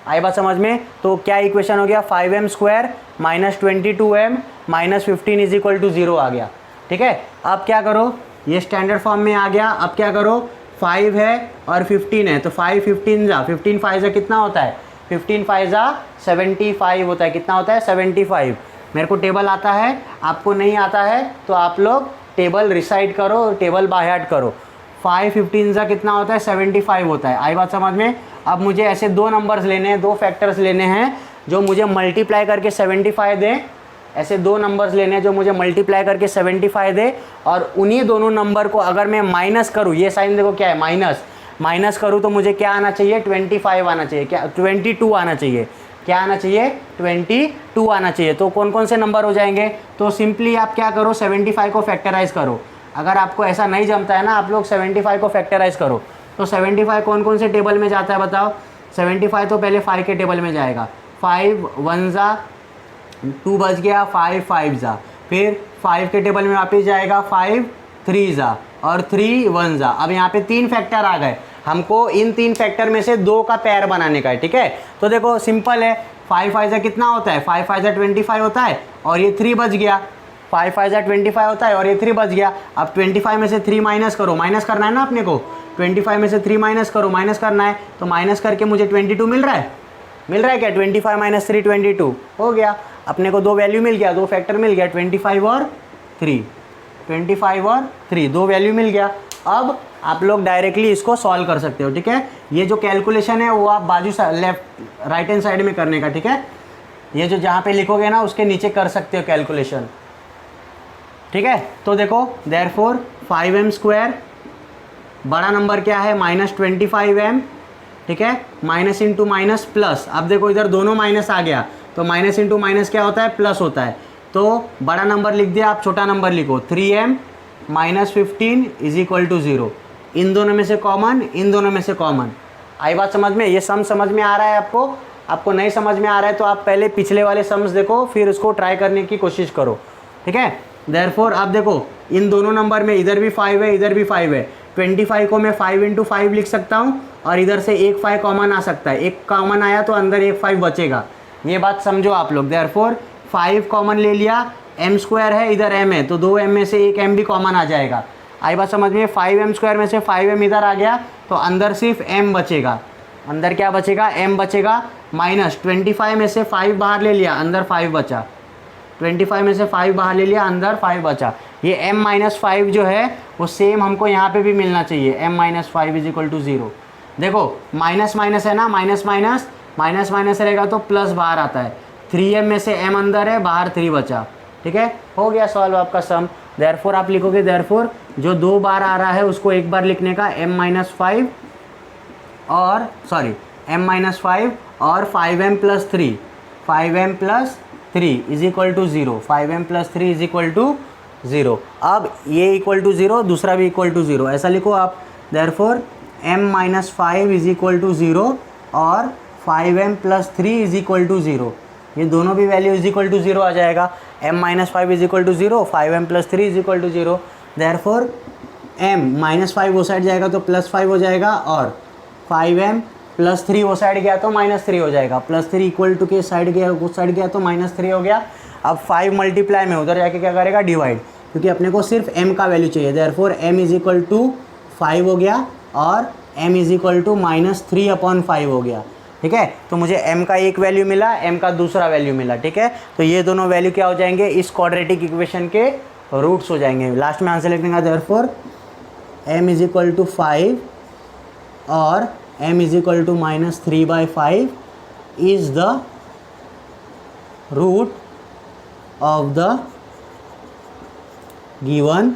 आई बात समझ में। तो क्या इक्वेशन हो गया, 5m² -22m -15 is equal to 0 आ गया। ठीक है, अब क्या करो, ये स्टैंडर्ड फॉर्म में आ गया। अब क्या करो, 5 है और 15 है, तो 5 15 जा 15 5 जा कितना होता है, 15 5 जा 75 होता है। कितना होता है, 75। मेरे को टेबल आता है, आपको नहीं आता है तो आप लोग टेबल रिसाइड करो, टेबल बाय हार्ट करो। 5 15 का कितना होता है 75 होता है। आई बात समझ में। अब मुझे ऐसे दो नंबर्स लेने हैं, दो फैक्टर्स लेने हैं जो मुझे मल्टीप्लाई करके 75 दें। ऐसे दो नंबर्स लेने हैं जो मुझे मल्टीप्लाई करके 75 दे, और उन्हीं दोनों नंबर को अगर मैं माइनस करूँ, ये साइन देखो क्या है माइनस, माइनस करूँ तो मुझे क्या आना चाहिए 25 आना चाहिए, क्या 22 आना चाहिए, क्या आना चाहिए 22 आना चाहिए। तो कौन कौन से नंबर हो जाएंगे, तो सिंपली आप क्या करो 75 को फैक्टराइज करो। अगर आपको ऐसा नहीं जमता है ना, आप लोग 75 को फैक्टराइज करो। तो 75 कौन कौन से टेबल में जाता है बताओ। 75 तो पहले 5 के टेबल में जाएगा। 5 1 जा 2 बच गया, 5 5 जा, फिर 5 के टेबल में वापस जाएगा 5 3 जा, और 3 1 जा। अब यहाँ पे 3 फैक्टर आ गए, हमको इन 3 फैक्टर में से 2 का पेयर बनाने का है, ठीक है। तो देखो सिंपल है, 5 5 जा कितना होता है, 5 5 जा 25 होता है, और ये 3 बच गया। 5 5 जा 25 होता है और ये 3 बच गया। अब 25 में से 3 माइनस करो, माइनस करना है ना अपने को, 25 में से 3 माइनस करो, माइनस करना है, तो माइनस करके मुझे 22 मिल रहा है, मिल रहा है क्या, 25 माइनस 3 22 हो गया। अपने को दो वैल्यू मिल गया, दो फैक्टर मिल गया, 25 और 3, 25 और 3 दो वैल्यू मिल गया। अब आप लोग डायरेक्टली इसको सॉल्व कर सकते हो, ठीक है। ये जो कैलकुलेशन है वो आप बाजू लेफ्ट राइट हैंड साइड में करने का, ठीक है। ये जो जहाँ पे लिखोगे ना उसके नीचे कर सकते हो कैलकुलेशन, ठीक है। तो देखो देयरफॉर 5m², बड़ा नंबर क्या है -25m, ठीक है, माइनस इंटू माइनस प्लस। अब देखो इधर दोनों माइनस आ गया, तो माइनस इंटू माइनस क्या होता है, प्लस होता है। तो बड़ा नंबर लिख दिया, आप छोटा नंबर लिखो, 3m - 15 = 0। इन दोनों में से कॉमन, इन दोनों में से कॉमन। आई बात समझ में, ये सम समझ में आ रहा है आपको। आपको नहीं समझ में आ रहा है तो आप पहले पिछले वाले सम्स देखो, फिर उसको ट्राई करने की कोशिश करो, ठीक है। देयरफॉर आप देखो इन दोनों नंबर में इधर भी 5 है, इधर भी 5 है। 25 को मैं 5 × 5 लिख सकता हूँ, और इधर से एक 5 कॉमन आ सकता है। एक कॉमन आया तो अंदर एक 5 बचेगा, ये बात समझो आप लोग। देयरफॉर 5 कॉमन ले लिया, m² है, इधर m है, तो 2m में से एक m भी कॉमन आ जाएगा। आई बात समझ में। 5m² में से 5m इधर आ गया, तो अंदर सिर्फ m बचेगा। अंदर क्या बचेगा, m बचेगा। माइनस 25 में से 5 बाहर ले लिया, अंदर 5 बचा। 25 में से 5 बाहर ले लिया, अंदर 5 बचा। ये m - 5 जो है वो सेम हमको यहाँ पे भी मिलना चाहिए, m - 5 = 0। देखो माइनस माइनस है ना, माइनस माइनस माइनस माइनस रहेगा तो प्लस बाहर आता है। 3m में से m अंदर है, बाहर 3 बचा, ठीक है। हो गया सॉल्व आपका सम। देयरफॉर आप लिखोगे, देयरफॉर जो 2 बार आ रहा है उसको एक बार लिखने का, m - 5 और सॉरी m - 5 और 5m + 3, 5m + 3 = 0, 5m + 3 = 0। अब ये इक्वल टू 0, दूसरा भी इक्वल टू 0, ऐसा लिखो आप। देयरफॉर m - 5 = 0 और 5m + 3 = 0। ये दोनों भी वैल्यू = 0 आ जाएगा। m - 5 = 0, 5m + 3 = 0। देयरफॉर m - 5 वो साइड जाएगा तो +5 हो जाएगा, और 5m + 3 वो साइड गया तो -3 हो जाएगा। +3 = के साइड गया, उस साइड गया तो -3 हो गया। अब 5 मल्टीप्लाई में उधर जाके क्या करेगा, डिवाइड, क्योंकि अपने को सिर्फ m का वैल्यू चाहिए। देयरफॉर m = 5 हो गया, और m = -3/5 हो गया, ठीक है। तो मुझे m का एक वैल्यू मिला, m का दूसरा वैल्यू मिला, ठीक है। तो ये दोनों वैल्यू क्या हो जाएंगे, इस क्वाड्रेटिक इक्वेशन के रूट्स हो जाएंगे। लास्ट में आंसर लिखने का, देयरफॉर m = 5 और m = -3/5 is the root of the given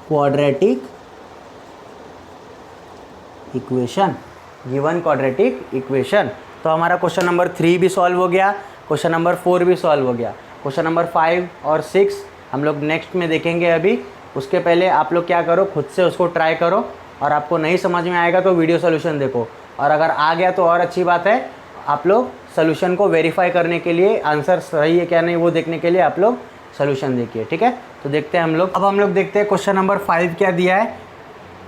quadratic equation, given quadratic equation. तो हमारा क्वेश्चन नंबर 3 भी सॉल्व हो गया, क्वेश्चन नंबर 4 भी सॉल्व हो गया। क्वेश्चन नंबर 5 और 6 हम लोग नेक्स्ट में देखेंगे। अभी उसके पहले आप लोग क्या करो, खुद से उसको ट्राई करो, और आपको नहीं समझ में आएगा तो वीडियो सोल्यूशन देखो, और अगर आ गया तो और अच्छी बात है। आप लोग सोल्यूशन को वेरीफाई करने के लिए, आंसर सही है क्या नहीं वो देखने के लिए आप लोग सोल्यूशन देखिए, ठीक है। तो देखते हैं हम लोग। अब हम लोग देखते हैं क्वेश्चन नंबर 5 क्या दिया है,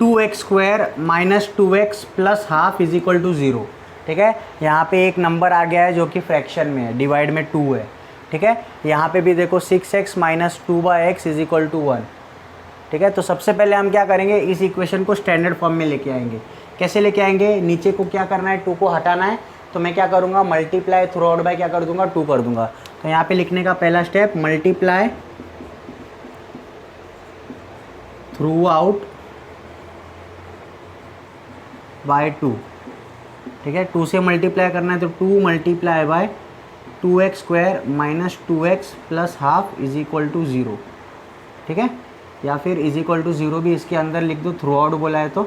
2x² - 2x + ½ = 0, ठीक है। यहाँ पे एक नंबर आ गया है जो कि फ्रैक्शन में है, डिवाइड में 2 है, ठीक है। यहाँ पे भी देखो 6x - 2/x = 1, ठीक है। तो सबसे पहले हम क्या करेंगे, इस इक्वेशन को स्टैंडर्ड फॉर्म में लेके आएंगे। कैसे लेके आएंगे, नीचे को क्या करना है, 2 को हटाना है, तो मैं क्या करूँगा, मल्टीप्लाई थ्रू आउट बाय क्या कर दूँगा, 2 कर दूँगा। तो यहाँ पे लिखने का पहला step, multiply through out by 2, ठीक है। 2 से मल्टीप्लाई करना है तो 2 multiply by 2x² minus 2x plus half is equal to 0, ठीक है। या फिर इज इक्वल टू 0 भी इसके अंदर लिख दो, थ्रू आउट बोला है तो,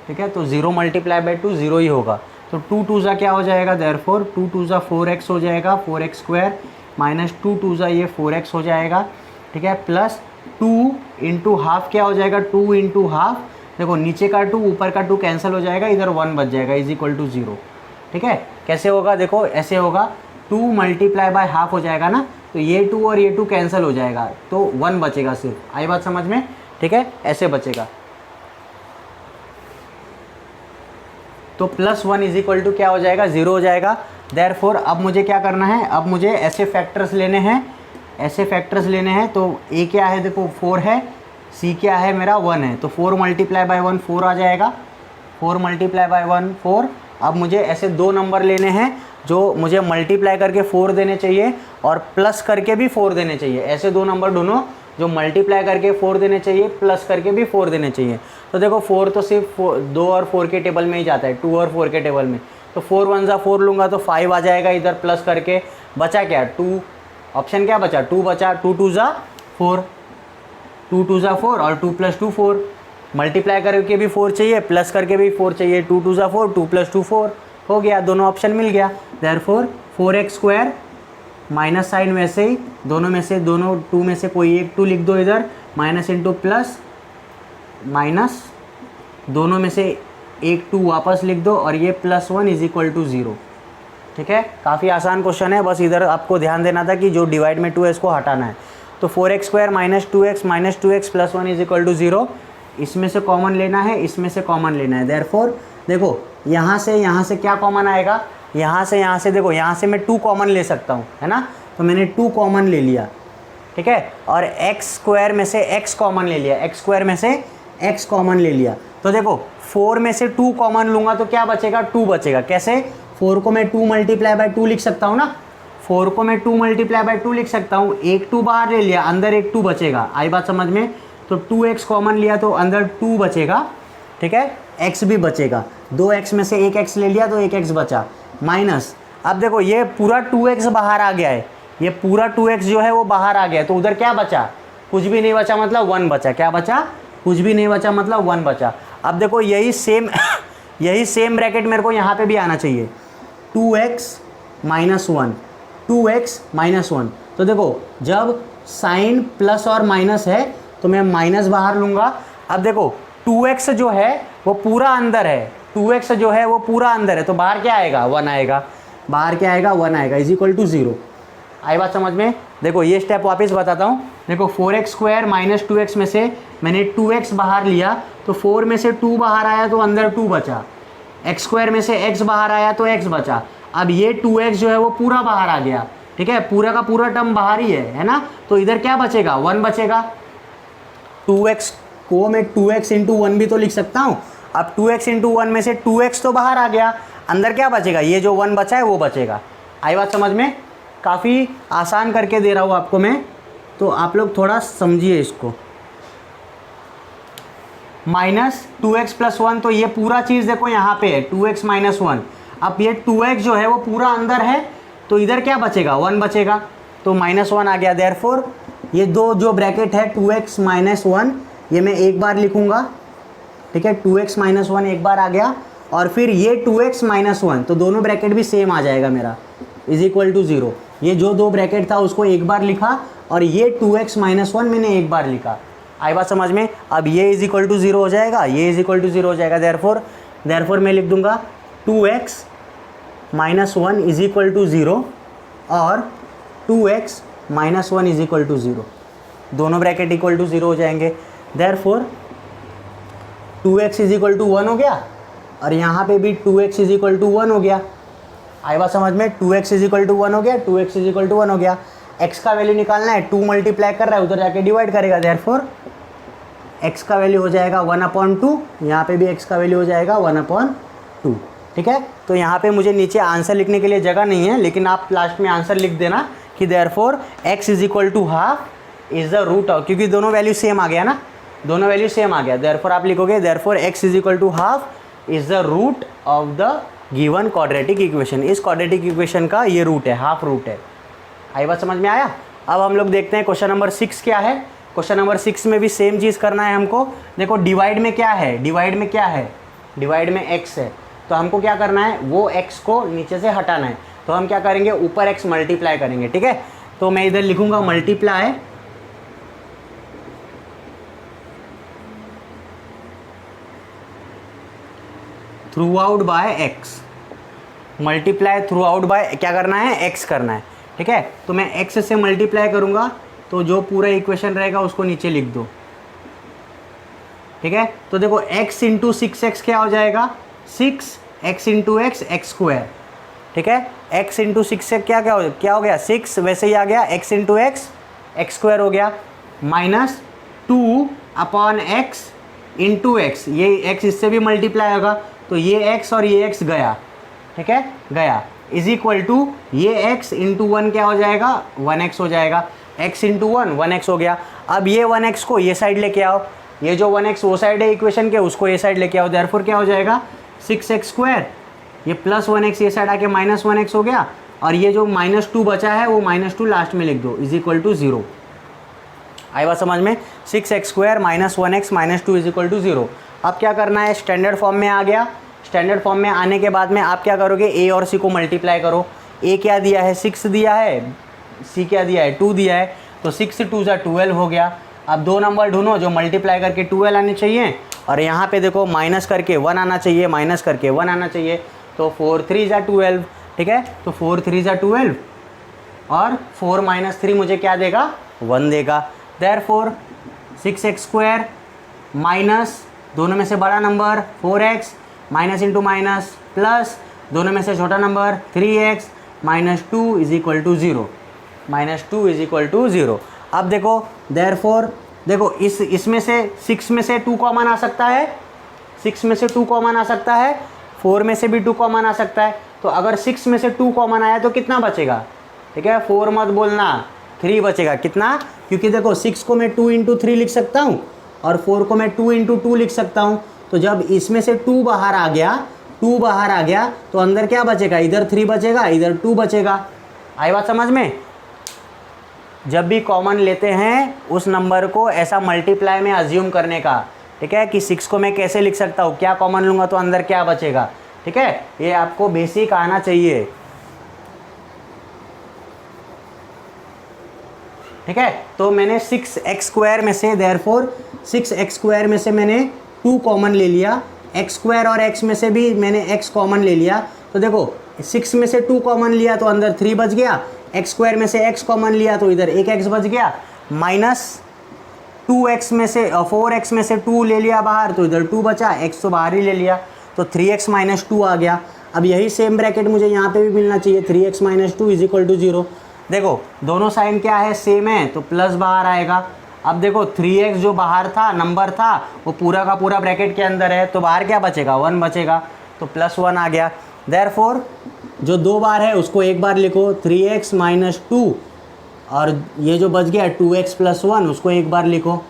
ठीक है। तो 0 मल्टीप्लाई बाय 2 0 ही होगा। तो 2 2 ज़ा क्या हो जाएगा, देयरफॉर 2 2 ज़ा 4x हो जाएगा, 4x² माइनस 2 2 ज़ा ये 4x हो जाएगा, ठीक है। प्लस 2 इंटू हाफ क्या हो जाएगा, 2 इंटू हाफ, देखो नीचे का 2 ऊपर का 2 कैंसिल हो जाएगा, इधर 1 बच जाएगा, इज इक्वल टू 0, ठीक है। कैसे होगा, देखो ऐसे होगा, 2 मल्टीप्लाई बाय हाफ हो जाएगा ना, तो ये 2 और ये 2 कैंसिल हो जाएगा, तो 1 बचेगा सिर्फ। आई बात समझ में, ठीक है। ऐसे बचेगा, तो +1 इज इक्वल टू क्या हो जाएगा, 0 हो जाएगा। देयरफॉर अब मुझे क्या करना है, अब मुझे ऐसे फैक्टर्स लेने हैं, ऐसे फैक्टर्स लेने हैं। तो a क्या है, देखो 4 है, c क्या है मेरा 1 है, तो 4 मल्टीप्लाई बाय 1 4 आ जाएगा, 4 मल्टीप्लाई बाय 1 4। अब मुझे ऐसे 2 नंबर लेने हैं जो मुझे मल्टीप्लाई करके 4 देने चाहिए और प्लस करके भी 4 देने चाहिए। ऐसे 2 नंबर दोनों जो मल्टीप्लाई करके 4 देने चाहिए, प्लस करके भी 4 देने चाहिए। तो देखो 4 तो सिर्फ 2 और 4 के टेबल में ही जाता है, 2 और 4 के टेबल में। तो 4 1 ज़ा 4 लूँगा तो 5 आ जाएगा, इधर प्लस करके बचा क्या 2, ऑप्शन क्या बचा 2 बचा, 2 2 ज़ा 4, 2 2 ज़ा 4 और 2 + 2 4। मल्टीप्लाई करके भी 4 चाहिए, प्लस करके भी 4 चाहिए, 2 2 ज़ा 4, 2 + 2 4 हो गया, दोनों ऑप्शन मिल गया। देयरफॉर 4x² माइनस साइन वैसे ही, दोनों में से, दोनों 2 में से कोई एक 2 लिख दो इधर, माइनस इंटू प्लस माइनस, दोनों में से एक 2 वापस लिख दो और ये +1 इज इक्वल टू 0, ठीक है। काफ़ी आसान क्वेश्चन है, बस इधर आपको ध्यान देना था कि जो डिवाइड में 2 है इसको हटाना है। तो 4x² minus 2x plus 1 is equal to 0, इसमें से कॉमन लेना है, इसमें से कॉमन लेना है। देयरफॉर देखो यहाँ से क्या कॉमन आएगा, यहाँ से देखो, यहाँ से मैं 2 कॉमन ले सकता हूँ, है ना। तो मैंने 2 कॉमन ले लिया, ठीक है। और x² में से x कॉमन ले लिया, x² में से x कॉमन ले लिया। तो देखो 4 में से 2 कॉमन लूँगा तो क्या बचेगा, 2 बचेगा। कैसे, 4 को मैं 2 मल्टीप्लाई बाय 2 लिख सकता हूँ ना, 4 को मैं 2 मल्टीप्लाई बाय 2 लिख सकता हूँ। एक 2 बाहर ले लिया, अंदर एक 2 बचेगा। आई बात समझ में। तो 2x कॉमन लिया तो अंदर 2 बचेगा, ठीक है, x भी बचेगा। 2x में से एक x ले लिया तो एक x बचा, माइनस। अब देखो ये पूरा 2x बाहर आ गया है, ये पूरा 2x जो है वो बाहर आ गया है, तो उधर क्या बचा, कुछ भी नहीं बचा, मतलब 1 बचा। क्या बचा, कुछ भी नहीं बचा, मतलब 1 बचा। अब देखो यही सेम यही सेम ब्रैकेट मेरे को यहाँ पे भी आना चाहिए, 2x माइनस 1, 2x माइनस 1। तो देखो जब साइन प्लस और माइनस है तो मैं माइनस बाहर लूँगा। अब देखो 2x जो है वो पूरा अंदर है, 2x जो है वो पूरा अंदर है, तो बाहर क्या आएगा, 1 आएगा। बाहर क्या आएगा, 1 आएगा, इज इक्वल टू 0। आई बात समझ में। देखो ये स्टेप वापस बताता हूँ। देखो 4x² माइनस 2x में से मैंने 2x बाहर लिया, तो 4 में से 2 बाहर आया तो अंदर 2 बचा, x² में से x बाहर आया तो x बचा। अब ये 2x जो है वो पूरा बाहर आ गया, ठीक है, पूरा का पूरा टर्म बाहर ही है ना। तो इधर क्या बचेगा, 1 बचेगा। 2x को मैं 2x इंटू 1 भी तो लिख सकता हूँ। अब 2x इंटू 1 में से 2x तो बाहर आ गया, अंदर क्या बचेगा, ये जो 1 बचा है वो बचेगा। आई बात समझ में। काफ़ी आसान करके दे रहा हूँ आपको मैं, तो आप लोग थोड़ा समझिए इसको। माइनस 2x प्लस 1, तो ये पूरा चीज़ देखो यहाँ पे है 2x माइनस 1। अब ये 2x जो है वो पूरा अंदर है, तो इधर क्या बचेगा, 1 बचेगा, तो -1 आ गया। देयरफॉर ये दो जो ब्रैकेट है 2x माइनस 1, ये मैं एक बार लिखूँगा, ठीक है, 2x माइनस 1 एक बार आ गया, और फिर ये 2x माइनस 1, तो दोनों ब्रैकेट भी सेम आ जाएगा मेरा, इज इक्वल टू 0। ये जो 2 ब्रैकेट था उसको एक बार लिखा, और ये 2x माइनस 1 मैंने एक बार लिखा। आई बात समझ में। अब ये इज इक्वल टू 0 हो जाएगा, ये इज इक्वल टू 0 हो जाएगा। देयरफॉर मैं लिख दूंगा 2x minus 1 is equal to 0 और 2x minus 1 is equal to 0, दोनों ब्रैकेट इक्वल टू 0 हो जाएंगे। Therefore 2x is equal to 1 हो गया, और यहाँ पे भी 2x इज इक्वल टू 1 हो गया। आई बात समझ में। 2x इज इक्वल टू 1 हो गया, 2x इज इक्वल टू 1 हो गया। x का वैल्यू निकालना है, 2 मल्टीप्लाई कर रहा है, उधर जाके डिवाइड करेगा। देयरफॉर x का वैल्यू हो जाएगा 1/2, यहाँ पे भी x का वैल्यू हो जाएगा 1/2, ठीक है। तो यहाँ पे मुझे नीचे आंसर लिखने के लिए जगह नहीं है, लेकिन आप लास्ट में आंसर लिख देना कि therefore x is equal to half is the root of, क्योंकि दोनों वैल्यू सेम आ गया ना, दोनों वैल्यू सेम आ गया, देयरफॉर आप लिखोगे therefore x is equal to half is the root of the given quadratic equation. इस क्वाड्रेटिक इक्वेशन का ये रूट है, हाफ रूट है। आई बात समझ में आया। अब हम लोग देखते हैं क्वेश्चन नंबर 6 क्या है। क्वेश्चन नंबर 6 में भी सेम चीज़ करना है हमको। देखो डिवाइड में क्या है, डिवाइड में क्या है, डिवाइड में x है, तो हमको क्या करना है, वो x को नीचे से हटाना है। तो हम क्या करेंगे, ऊपर x मल्टीप्लाई करेंगे, ठीक है। तो मैं इधर लिखूंगा multiply through out by x, multiply through out by क्या करना है, x करना है, ठीक है। तो मैं x से मल्टीप्लाई करूंगा, तो जो पूरा इक्वेशन रहेगा उसको नीचे लिख दो, ठीक है। तो देखो x इंटू 6x क्या हो जाएगा, 6x into x x square, ठीक है। x इंटू 6 से क्या हो गया 6, वैसे ही आ गया x into x x square हो गया, minus 2 upon x into x, ये x इससे भी मल्टीप्लाई होगा, तो ये x और ये x गया, ठीक है, गया, इज इक्वल टू ये x इंटू 1 क्या हो जाएगा, 1x हो जाएगा, x इंटू 1 1x हो गया। अब ये 1x को ये साइड लेके आओ, ये जो 1x वो साइड है इक्वेशन के, उसको ये साइड लेके आओ, देयरफॉर क्या हो जाएगा 6x स्क्वायर, ये प्लस 1x ये साइड आके माइनस 1x हो गया, और ये जो -2 बचा है वो -2 लास्ट में लिख दो, इज इक्वल टू 0। आई बात समझ में, 6x square minus 1x minus 2 is equal to 0। अब क्या करना है, स्टैंडर्ड फॉर्म में आ गया। स्टैंडर्ड फॉर्म में आने के बाद में आप क्या करोगे, a और c को मल्टीप्लाई करो। a क्या दिया है 6 दिया है, c क्या दिया है 2 दिया है, तो 6 2 जा 12 हो गया। अब दो नंबर ढूंढो जो मल्टीप्लाई करके 12 आने चाहिए, और यहाँ पे देखो माइनस करके 1 आना चाहिए, माइनस करके 1 आना चाहिए, तो 4 3 जा 12, ठीक है। तो 4 3 जा 12 और 4 माइनस 3 मुझे क्या देगा, 1 देगा। देयरफॉर 6x स्क्वायर माइनस दोनों में से बड़ा number 4x minus into minus plus दोनों में से छोटा number 3x minus 2 is equal to 0, minus 2 is equal to 0। अब देखो देयरफॉर देखो इसमें से 6 में से 2 कॉमन आ सकता है, 6 में से 2 कॉमन आ सकता है, 4 में से भी 2 कॉमन आ सकता है। तो अगर 6 में से 2 कॉमन आया तो कितना बचेगा, ठीक है, 4 मत बोलना, 3 बचेगा। कितना, क्योंकि देखो 6 को मैं 2 इंटू 3 लिख सकता हूँ और 4 को मैं 2 इंटू 2 लिख सकता हूँ। तो जब इसमें से 2 बाहर आ गया, 2 बाहर आ गया, तो अंदर क्या बचेगा, इधर 3 बचेगा, इधर 2 बचेगा। आई बात समझ में। जब भी कॉमन लेते हैं उस नंबर को ऐसा मल्टीप्लाई में अज्यूम करने का, ठीक है, कि 6 को मैं कैसे लिख सकता हूँ, क्या कॉमन लूँगा तो अंदर क्या बचेगा, ठीक है, ये आपको बेसिक आना चाहिए, ठीक है। तो मैंने 6x स्क्वायर में से देयरफॉर 6x स्क्वायर में से मैंने 2 कॉमन ले लिया, x स्क्वायर और x में से भी मैंने x कॉमन ले लिया। तो देखो 6 में से 2 कॉमन लिया तो अंदर 3 बच गया, x स्क्वायर में से x कॉमन लिया तो इधर एक x बच गया, माइनस 2x में से 4x में से 2 ले लिया बाहर तो इधर 2 बचा, x तो बाहर ही ले लिया, तो 3x माइनस 2 आ गया। अब यही सेम ब्रैकेट मुझे यहाँ पे भी मिलना चाहिए, 3x minus 2 is equal to 0। देखो दोनों साइन क्या है, सेम है, तो प्लस बाहर आएगा। अब देखो 3x जो बाहर था नंबर था वो पूरा का पूरा ब्रैकेट के अंदर है, तो बाहर क्या बचेगा, 1 बचेगा, तो +1 आ गया। देयरफॉर जो 2 बार है उसको एक बार लिखो, 3x माइनस 2, और ये जो बच गया 2x प्लस 1 उसको एक बार लिखो,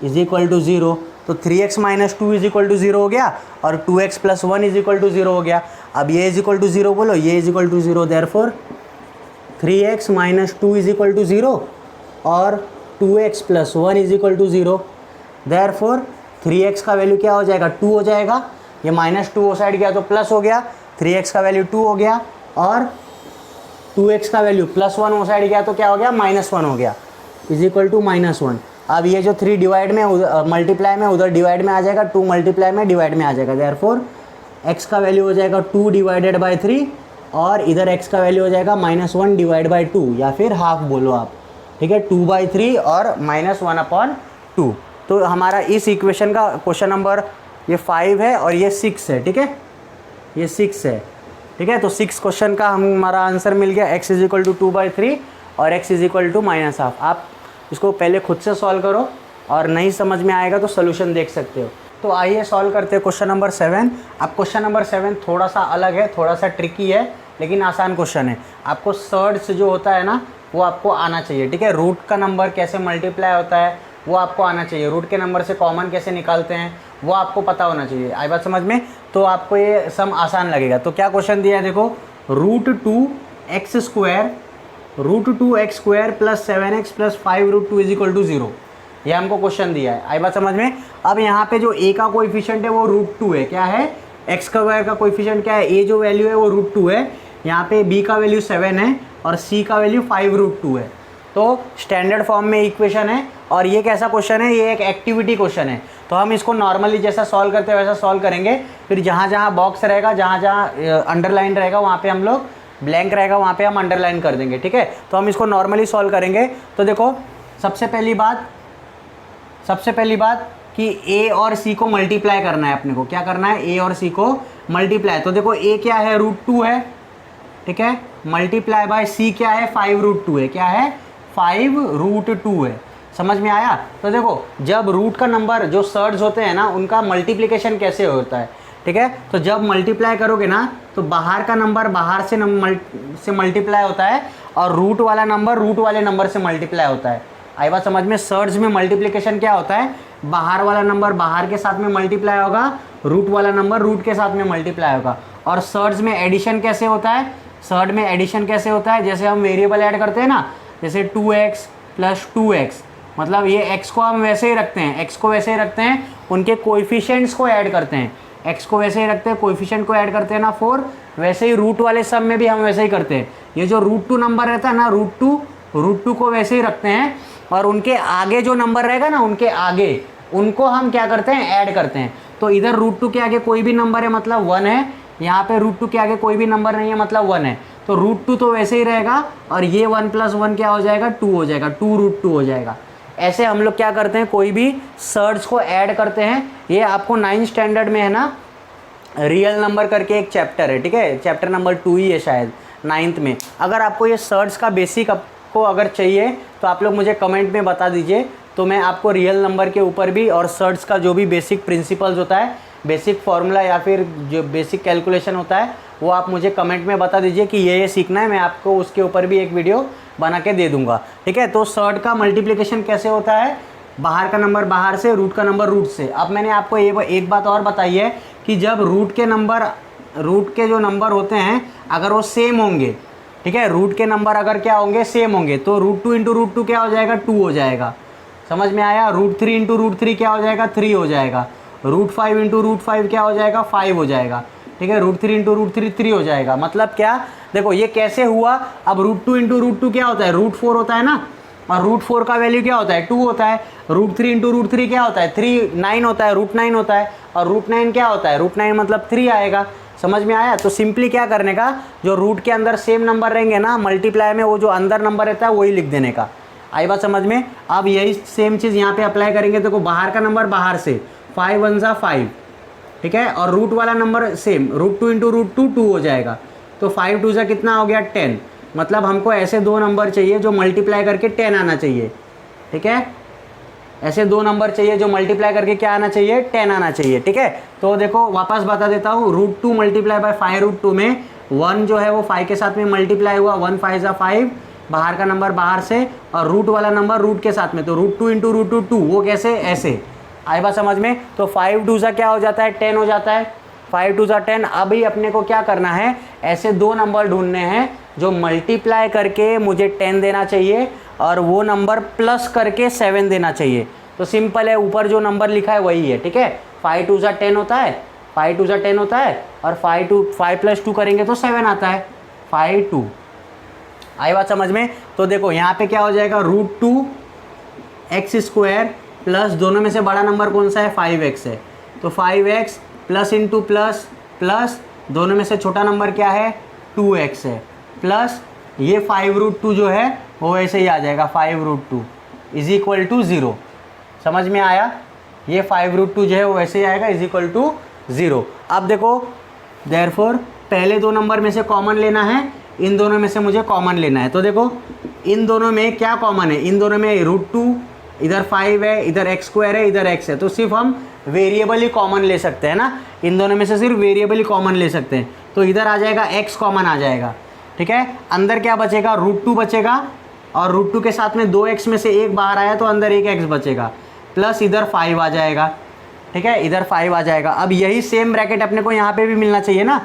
इज इक्वल टू 0। तो 3x minus 2 is equal to 0 हो गया और 2x plus 1 is equal to 0 हो गया। अब ये इज इक्वल टू 0 बोलो, ये is equal to 0, therefore 3x minus 2 is equal to 0 और 2x plus 1 is equal to 0। Therefore 3x का वैल्यू क्या हो जाएगा, 2 हो जाएगा, ये माइनस 2 हो साइड गया तो प्लस हो गया, 3x का वैल्यू 2 हो गया और 2x का वैल्यू +1 हो साइड गया तो क्या हो गया, -1 हो गया, इज इक्वल टू -1। अब ये जो 3 डिवाइड में मल्टीप्लाई में उधर डिवाइड में आ जाएगा, 2 मल्टीप्लाई में डिवाइड में आ जाएगा। देयरफॉर x का वैल्यू हो जाएगा 2 डिवाइडेड बाई 3 और इधर x का वैल्यू हो जाएगा -1 डिवाइड बाई 2 या फिर हाफ बोलो आप, ठीक है, 2/3 और -1/2। तो हमारा इस इक्वेशन का क्वेश्चन नंबर ये 5 है और ये 6 है, ठीक है, ये 6 है, ठीक है। तो 6 क्वेश्चन का हमारा आंसर मिल गया, x इज इक्वल टू 2/3 और x इज इक्वल टू -1/2। आप इसको पहले खुद से सॉल्व करो और नहीं समझ में आएगा तो सोल्यूशन देख सकते हो। तो आइए सॉल्व करते हैं क्वेश्चन नंबर 7। अब क्वेश्चन नंबर 7 थोड़ा सा अलग है, थोड़ा सा ट्रिकी है, लेकिन आसान क्वेश्चन है। आपको सर्ड्स जो होता है ना, वो आपको आना चाहिए, ठीक है। रूट का नंबर कैसे मल्टीप्लाई होता है वो आपको आना चाहिए, रूट के नंबर से कॉमन कैसे निकालते हैं वो आपको पता होना चाहिए। आई बात समझ में? तो आपको ये सम आसान लगेगा। तो क्या क्वेश्चन दिया है देखो, root two x square plus 7x plus 5√2 is equal to 0, ये हमको क्वेश्चन दिया है। आई बात समझ में? अब यहाँ पे जो a का कोएफिशिएंट है वो √2 है, क्या है, x स्क्वायर का कोएफिशिएंट क्या है, a जो वैल्यू है वो √2 है, यहाँ पे b का वैल्यू 7 है और c का वैल्यू 5√2 है। तो स्टैंडर्ड फॉर्म में इक्वेशन है और ये कैसा क्वेश्चन है, ये एक एक्टिविटी क्वेश्चन है। तो हम इसको नॉर्मली जैसा सॉल्व करते हैं वैसा सॉल्व करेंगे, फिर जहाँ जहाँ बॉक्स रहेगा, जहाँ जहाँ अंडरलाइन रहेगा वहाँ पे हम लोग, ब्लैंक रहेगा वहाँ पे हम अंडरलाइन कर देंगे, ठीक है। तो हम इसको नॉर्मली सॉल्व करेंगे। तो देखो सबसे पहली बात कि a और c को मल्टीप्लाई करना है अपने को, क्या करना है, a और c को मल्टीप्लाई। तो देखो a क्या है, √2 है, ठीक है, मल्टीप्लाई बाय c क्या है, 5√2 है, क्या है, 5√2 है। समझ में आया? तो देखो जब रूट का नंबर जो सर्ड्स होते हैं ना उनका मल्टीप्लिकेशन कैसे होता है, ठीक है। तो जब मल्टीप्लाई करोगे ना तो बाहर का नंबर बाहर से मल्टीप्लाई होता है और रूट वाला नंबर रूट वाले नंबर से मल्टीप्लाई होता है। आई बात समझ में? सर्ड्स में मल्टीप्लिकेशन क्या होता है, बाहर वाला नंबर बाहर के साथ में मल्टीप्लाई होगा, रूट वाला नंबर रूट के साथ में मल्टीप्लाई होगा। और सर्ड्स में एडिशन कैसे होता है, सर्ड में एडिशन कैसे होता है, जैसे हम वेरिएबल ऐड करते हैं ना, जैसे 2x प्लस 2x, मतलब ये x को हम वैसे ही रखते हैं, x को वैसे ही रखते हैं, उनके कोएफिशिएंट्स को ऐड करते हैं, x को वैसे ही रखते हैं, कोएफिशिएंट को ऐड करते हैं ना 4, वैसे ही रूट वाले सम में भी हम वैसे ही करते हैं। ये जो √2 नंबर रहता है ना, √2 को वैसे ही रखते हैं और उनके आगे जो नंबर रहेगा ना, उनके आगे उनको हम क्या करते हैं, ऐड करते हैं। तो इधर √2 के आगे कोई भी नंबर है मतलब 1 है, यहाँ पे √2 के आगे कोई भी नंबर नहीं है मतलब 1 है, तो √2 तो वैसे ही रहेगा और ये 1 + 1 क्या हो जाएगा, 2 हो जाएगा, 2√2 हो जाएगा। ऐसे हम लोग क्या करते हैं, कोई भी सर्ड्स को ऐड करते हैं। ये आपको 9th स्टैंडर्ड में है ना, रियल नंबर करके एक चैप्टर है, ठीक है, चैप्टर नंबर 2 ही है शायद 9th में। अगर आपको ये सर्ड्स का बेसिक आपको अगर चाहिए तो आप लोग मुझे कमेंट में बता दीजिए, तो मैं आपको रियल नंबर के ऊपर भी और सर्ड्स का जो भी बेसिक प्रिंसिपल्स होता है, बेसिक फार्मूला या फिर जो बेसिक कैलकुलेशन होता है वो आप मुझे कमेंट में बता दीजिए कि ये सीखना है, मैं आपको उसके ऊपर भी एक वीडियो बना के दे दूंगा, ठीक है। तो सर्ड का मल्टीप्लिकेशन कैसे होता है, बाहर का नंबर बाहर से, रूट का नंबर रूट से। अब मैंने आपको एक बात और बताई है कि जब रूट के जो नंबर होते हैं अगर वो सेम होंगे, ठीक है, रूट के नंबर अगर क्या होंगे, सेम होंगे, तो √2 × √2 क्या हो जाएगा, 2 हो जाएगा। समझ में आया? √3 × √3 क्या हो जाएगा, 3 हो जाएगा। √5 × √5 क्या हो जाएगा, 5 हो जाएगा, ठीक है। √3 × √3 3 हो जाएगा। मतलब क्या, देखो ये कैसे हुआ, अब √2 × √2 क्या होता है, √4 होता है ना, और √4 का वैल्यू क्या होता है, 2 होता है। √3 × √3 क्या होता है, 3 9 होता है, √9 होता है, और √9 क्या होता है, √9 मतलब 3 आएगा। समझ में आया? तो सिंपली क्या करने का, जो रूट के अंदर सेम नंबर रहेंगे ना, मल्टीप्लाई में वो जो अंदर नंबर रहता है वही लिख देने का। आई बात समझ में? अब यही सेम चीज़ यहाँ पे अप्लाई करेंगे। देखो बाहर का नंबर बाहर से, 5 × 1 = 5, ठीक है, और रूट वाला नंबर सेम, √2 × √2 2 हो जाएगा। तो 5 × 2 कितना हो गया, 10। मतलब हमको ऐसे दो नंबर चाहिए जो मल्टीप्लाई करके 10 आना चाहिए, ठीक है, ऐसे दो नंबर चाहिए जो मल्टीप्लाई करके क्या आना चाहिए, 10 आना चाहिए, ठीक है। तो देखो वापस बता देता हूँ, √2 × 5√2 में 1 जो है वो 5 के साथ में मल्टीप्लाई हुआ, 1 × 5 = 5, बाहर का नंबर बाहर से, और रूट वाला नंबर रूट के साथ में, तो √2 × √2 2, वो कैसे, ऐसे। आई बात समझ में? तो 5 × 2 क्या हो जाता है, 10 हो जाता है, 5 × 2 = 10। अभी अपने को क्या करना है, ऐसे दो नंबर ढूंढने हैं जो मल्टीप्लाई करके मुझे 10 देना चाहिए और वो नंबर प्लस करके 7 देना चाहिए। तो सिंपल है, ऊपर जो नंबर लिखा है वही है, ठीक है। 5 × 2 = 10 होता है, 5 × 2 = 10 होता है, और 5 + 2 करेंगे तो 7 आता है, 5 2। आई बात समझ में? तो देखो यहाँ पे क्या हो जाएगा, √2x² प्लस, दोनों में से बड़ा नंबर कौन सा है, 5x है, तो 5x plus into plus plus, दोनों में से छोटा नंबर क्या है, 2x है, प्लस ये 5√2 जो है वो ऐसे ही आ जाएगा, 5√2 = 0। समझ में आया? ये 5√2 जो है वो ऐसे ही आएगा, = 0। अब देखो, देयरफॉर पहले दो नंबर में से कॉमन लेना है, इन दोनों में से मुझे कॉमन लेना है। तो देखो इन दोनों में क्या कॉमन है, इन दोनों में √2, इधर 5 है, इधर x² है, इधर x है, तो सिर्फ हम वेरिएबल ही कॉमन ले सकते हैं ना, इन दोनों में से सिर्फ वेरिएबल ही कॉमन ले सकते हैं। तो इधर आ जाएगा x कॉमन आ जाएगा, ठीक है। अंदर क्या बचेगा, √2 बचेगा, और √2 के साथ में 2x में से 1 बाहर आया तो अंदर 1x बचेगा, प्लस इधर 5 आ जाएगा, ठीक है, इधर 5 आ जाएगा। अब यही सेम ब्रैकेट अपने को यहाँ पे भी मिलना चाहिए ना,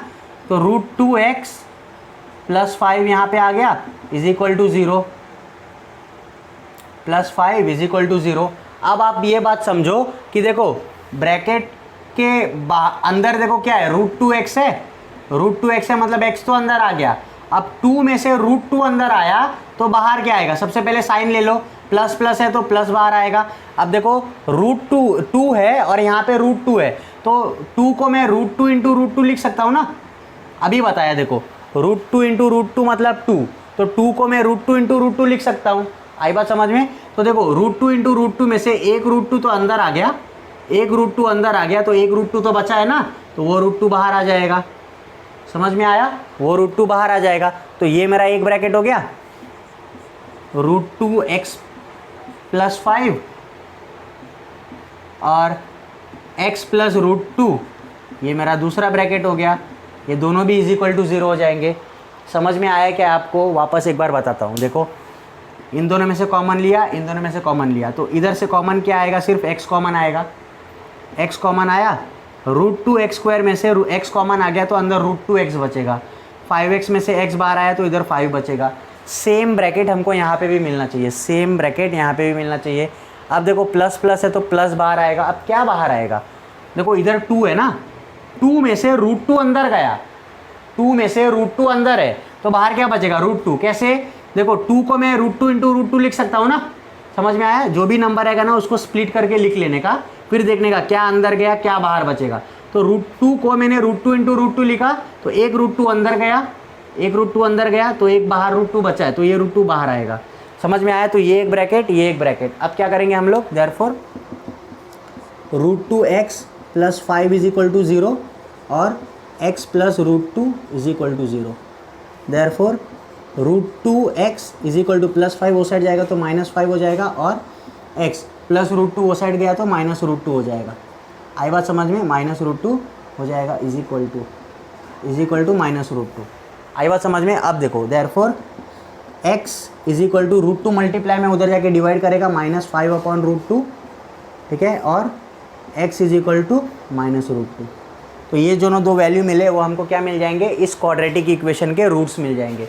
तो √2x प्लस 5 यहाँ पे आ गया is equal to 0, plus 5 is equal to 0। अब आप ये बात समझो कि देखो ब्रैकेट के अंदर देखो क्या है, √2x है, √2x है मतलब x तो अंदर आ गया। अब 2 में से √2 अंदर आया तो बाहर क्या आएगा, सबसे पहले साइन ले लो, प्लस प्लस है तो प्लस बाहर आएगा। अब देखो √2 है और यहाँ पे √2 है, तो 2 को मैं √2 इंटू √2 लिख सकता हूँ ना, अभी बताया देखो √2 इंटू √2 मतलब 2, तो 2 को मैं √2 इंटू √2 लिख सकता हूँ। आई बात समझ में? तो देखो √2 इंटू √2 में से एक √2 तो अंदर आ गया, एक √2 अंदर आ गया, तो एक √2 तो बचा है ना, तो वो √2 बाहर आ जाएगा। समझ में आया? वो √2 बाहर आ जाएगा। तो ये मेरा एक ब्रैकेट हो गया, √2x प्लस 5 और x प्लस √2, ये मेरा दूसरा ब्रैकेट हो गया। ये दोनों भी इज इक्वल टू 0 हो जाएंगे। समझ में आया क्या आपको? वापस एक बार बताता हूँ। देखो इन दोनों में से कॉमन लिया, इन दोनों में से कॉमन लिया, तो इधर से कॉमन क्या आएगा, सिर्फ x कॉमन आएगा, x कॉमन आया, √2x² में से x कॉमन आ गया तो अंदर √2x बचेगा, 5x में से x बाहर आया तो इधर 5 बचेगा। सेम ब्रैकेट हमको यहाँ पे भी मिलना चाहिए, सेम ब्रैकेट यहाँ पे भी मिलना चाहिए। अब देखो प्लस प्लस है तो प्लस बाहर आएगा। अब क्या बाहर आएगा, देखो इधर 2 है ना, 2 में से √2 अंदर गया, 2 में से √2 अंदर है तो बाहर क्या बचेगा, √2। कैसे? देखो 2 को मैं √2 इंटू √2 लिख सकता हूँ ना। समझ में आया? जो भी नंबर आएगा ना उसको स्प्लिट करके लिख लेने का, फिर देखने का क्या अंदर गया क्या बाहर बचेगा। तो √2 को मैंने √2 इंटू √2 लिखा तो एक √2 अंदर गया, एक √2 अंदर गया तो एक बाहर √2 बचा है, तो ये √2 बाहर आएगा। समझ में आया? तो ये एक ब्रैकेट, ये एक ब्रैकेट। अब क्या करेंगे हम लोग, therefore √2x plus 5 is equal to 0 और x plus √2 is equal to 0। Therefore √2x is equal to plus 5 वो साइड जाएगा तो -5 हो जाएगा, और x प्लस √2 वो साइड गया तो -√2 हो जाएगा। आई बात समझ में? -√2 हो जाएगा इज इक्वल टू -√2। आई बात समझ में? अब देखो therefore x is equal to √2 multiply में उधर जाके डिवाइड करेगा -5/√2, ठीक है, और x इज इक्वल टू -√2। तो ये जो दो वैल्यू मिले वो हमको क्या मिल जाएंगे, इस क्वाड्रेटिक इक्वेशन के रूट्स मिल जाएंगे।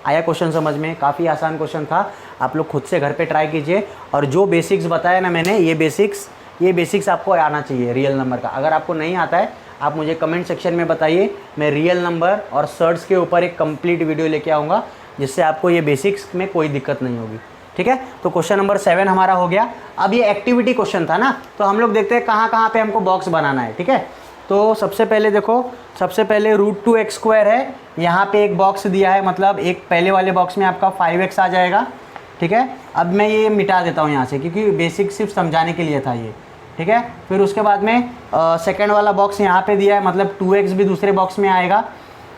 आया क्वेश्चन समझ में? काफ़ी आसान क्वेश्चन था, आप लोग खुद से घर पे ट्राई कीजिए। और जो बेसिक्स बताया ना मैंने, ये बेसिक्स आपको आना चाहिए रियल नंबर का। अगर आपको नहीं आता है आप मुझे कमेंट सेक्शन में बताइए, मैं रियल नंबर और सर्ट्स के ऊपर एक कंप्लीट वीडियो लेके आऊँगा जिससे आपको ये बेसिक्स में कोई दिक्कत नहीं होगी, ठीक है। तो क्वेश्चन नंबर 7 हमारा हो गया। अब ये एक्टिविटी क्वेश्चन था ना, तो हम लोग देखते हैं कहाँ कहाँ पे हमको बॉक्स बनाना है, ठीक है। तो सबसे पहले देखो, सबसे पहले √2x² है, यहाँ पे एक बॉक्स दिया है, मतलब एक पहले वाले बॉक्स में आपका 5x आ जाएगा, ठीक है। अब मैं ये मिटा देता हूँ यहाँ से क्योंकि बेसिक सिर्फ समझाने के लिए था ये, ठीक है। फिर उसके बाद में सेकेंड वाला बॉक्स यहाँ पे दिया है, मतलब 2x भी दूसरे बॉक्स में आएगा।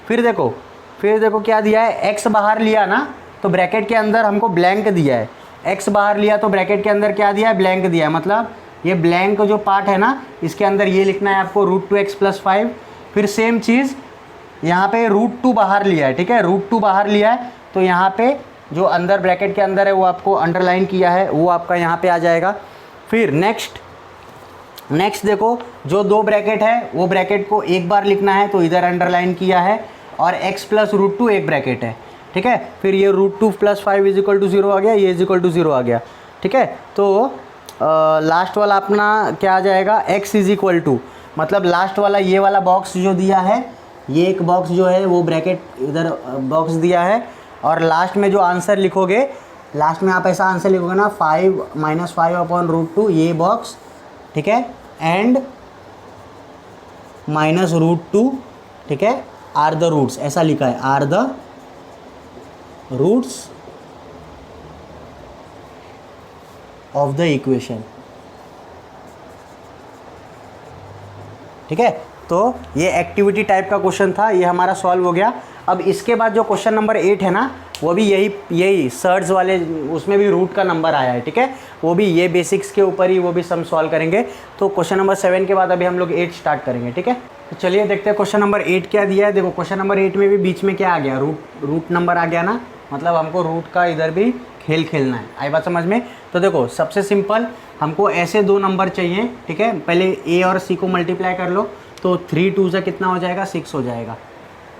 फिर देखो क्या दिया है, x बाहर लिया ना तो ब्रैकेट के अंदर हमको ब्लैंक दिया है, x बाहर लिया तो ब्रैकेट के अंदर क्या दिया है, ब्लैंक दिया है। मतलब ये ब्लैंक जो पार्ट है ना, इसके अंदर ये लिखना है आपको √2x प्लस 5। फिर सेम चीज़ यहाँ पे √2 बाहर लिया है, ठीक है, √2 बाहर लिया है तो यहाँ पे जो अंदर ब्रैकेट के अंदर है वो आपको अंडरलाइन किया है, वो आपका यहाँ पे आ जाएगा। फिर नेक्स्ट देखो, जो दो ब्रैकेट है वो ब्रैकेट को एक बार लिखना है तो इधर अंडरलाइन किया है, और x प्लस √2 एक ब्रैकेट है, ठीक है। फिर ये √2 प्लस 5 इज इक्वल टू 0 आ गया, ये इज इक्वल टू 0 आ गया, ठीक है। तो लास्ट वाला अपना क्या आ जाएगा, x इज इक्वल टू, मतलब लास्ट वाला ये वाला बॉक्स जो दिया है, ये एक बॉक्स जो है वो ब्रैकेट इधर बॉक्स दिया है, और लास्ट में जो आंसर लिखोगे, लास्ट में आप ऐसा आंसर लिखोगे ना, 5 - 5/√2 ये बॉक्स, ठीक है, एंड -√2, ठीक है, आर द रूट्स, ऐसा लिखा है, are the roots of the equation, ठीक है। तो ये एक्टिविटी टाइप का क्वेश्चन था, ये हमारा सॉल्व हो गया। अब इसके बाद जो क्वेश्चन नंबर 8 है ना, वो भी यही सर्ट्स वाले, उसमें भी रूट का नंबर आया है, ठीक है, वो भी ये बेसिक्स के ऊपर ही वो भी सम सॉल्व करेंगे। तो क्वेश्चन नंबर 7 के बाद अभी हम लोग 8 स्टार्ट करेंगे, ठीक है। तो चलिए देखते हैं क्वेश्चन नंबर 8 क्या दिया है। देखो क्वेश्चन नंबर 8 में भी बीच में क्या आ गया, रूट नंबर आ गया ना, मतलब हमको रूट का इधर भी खेल खेलना है। आई बात समझ में? तो देखो सबसे सिंपल हमको ऐसे दो नंबर चाहिए, ठीक है। पहले ए और सी को मल्टीप्लाई कर लो, तो 3 2 जा कितना हो जाएगा, 6 हो जाएगा,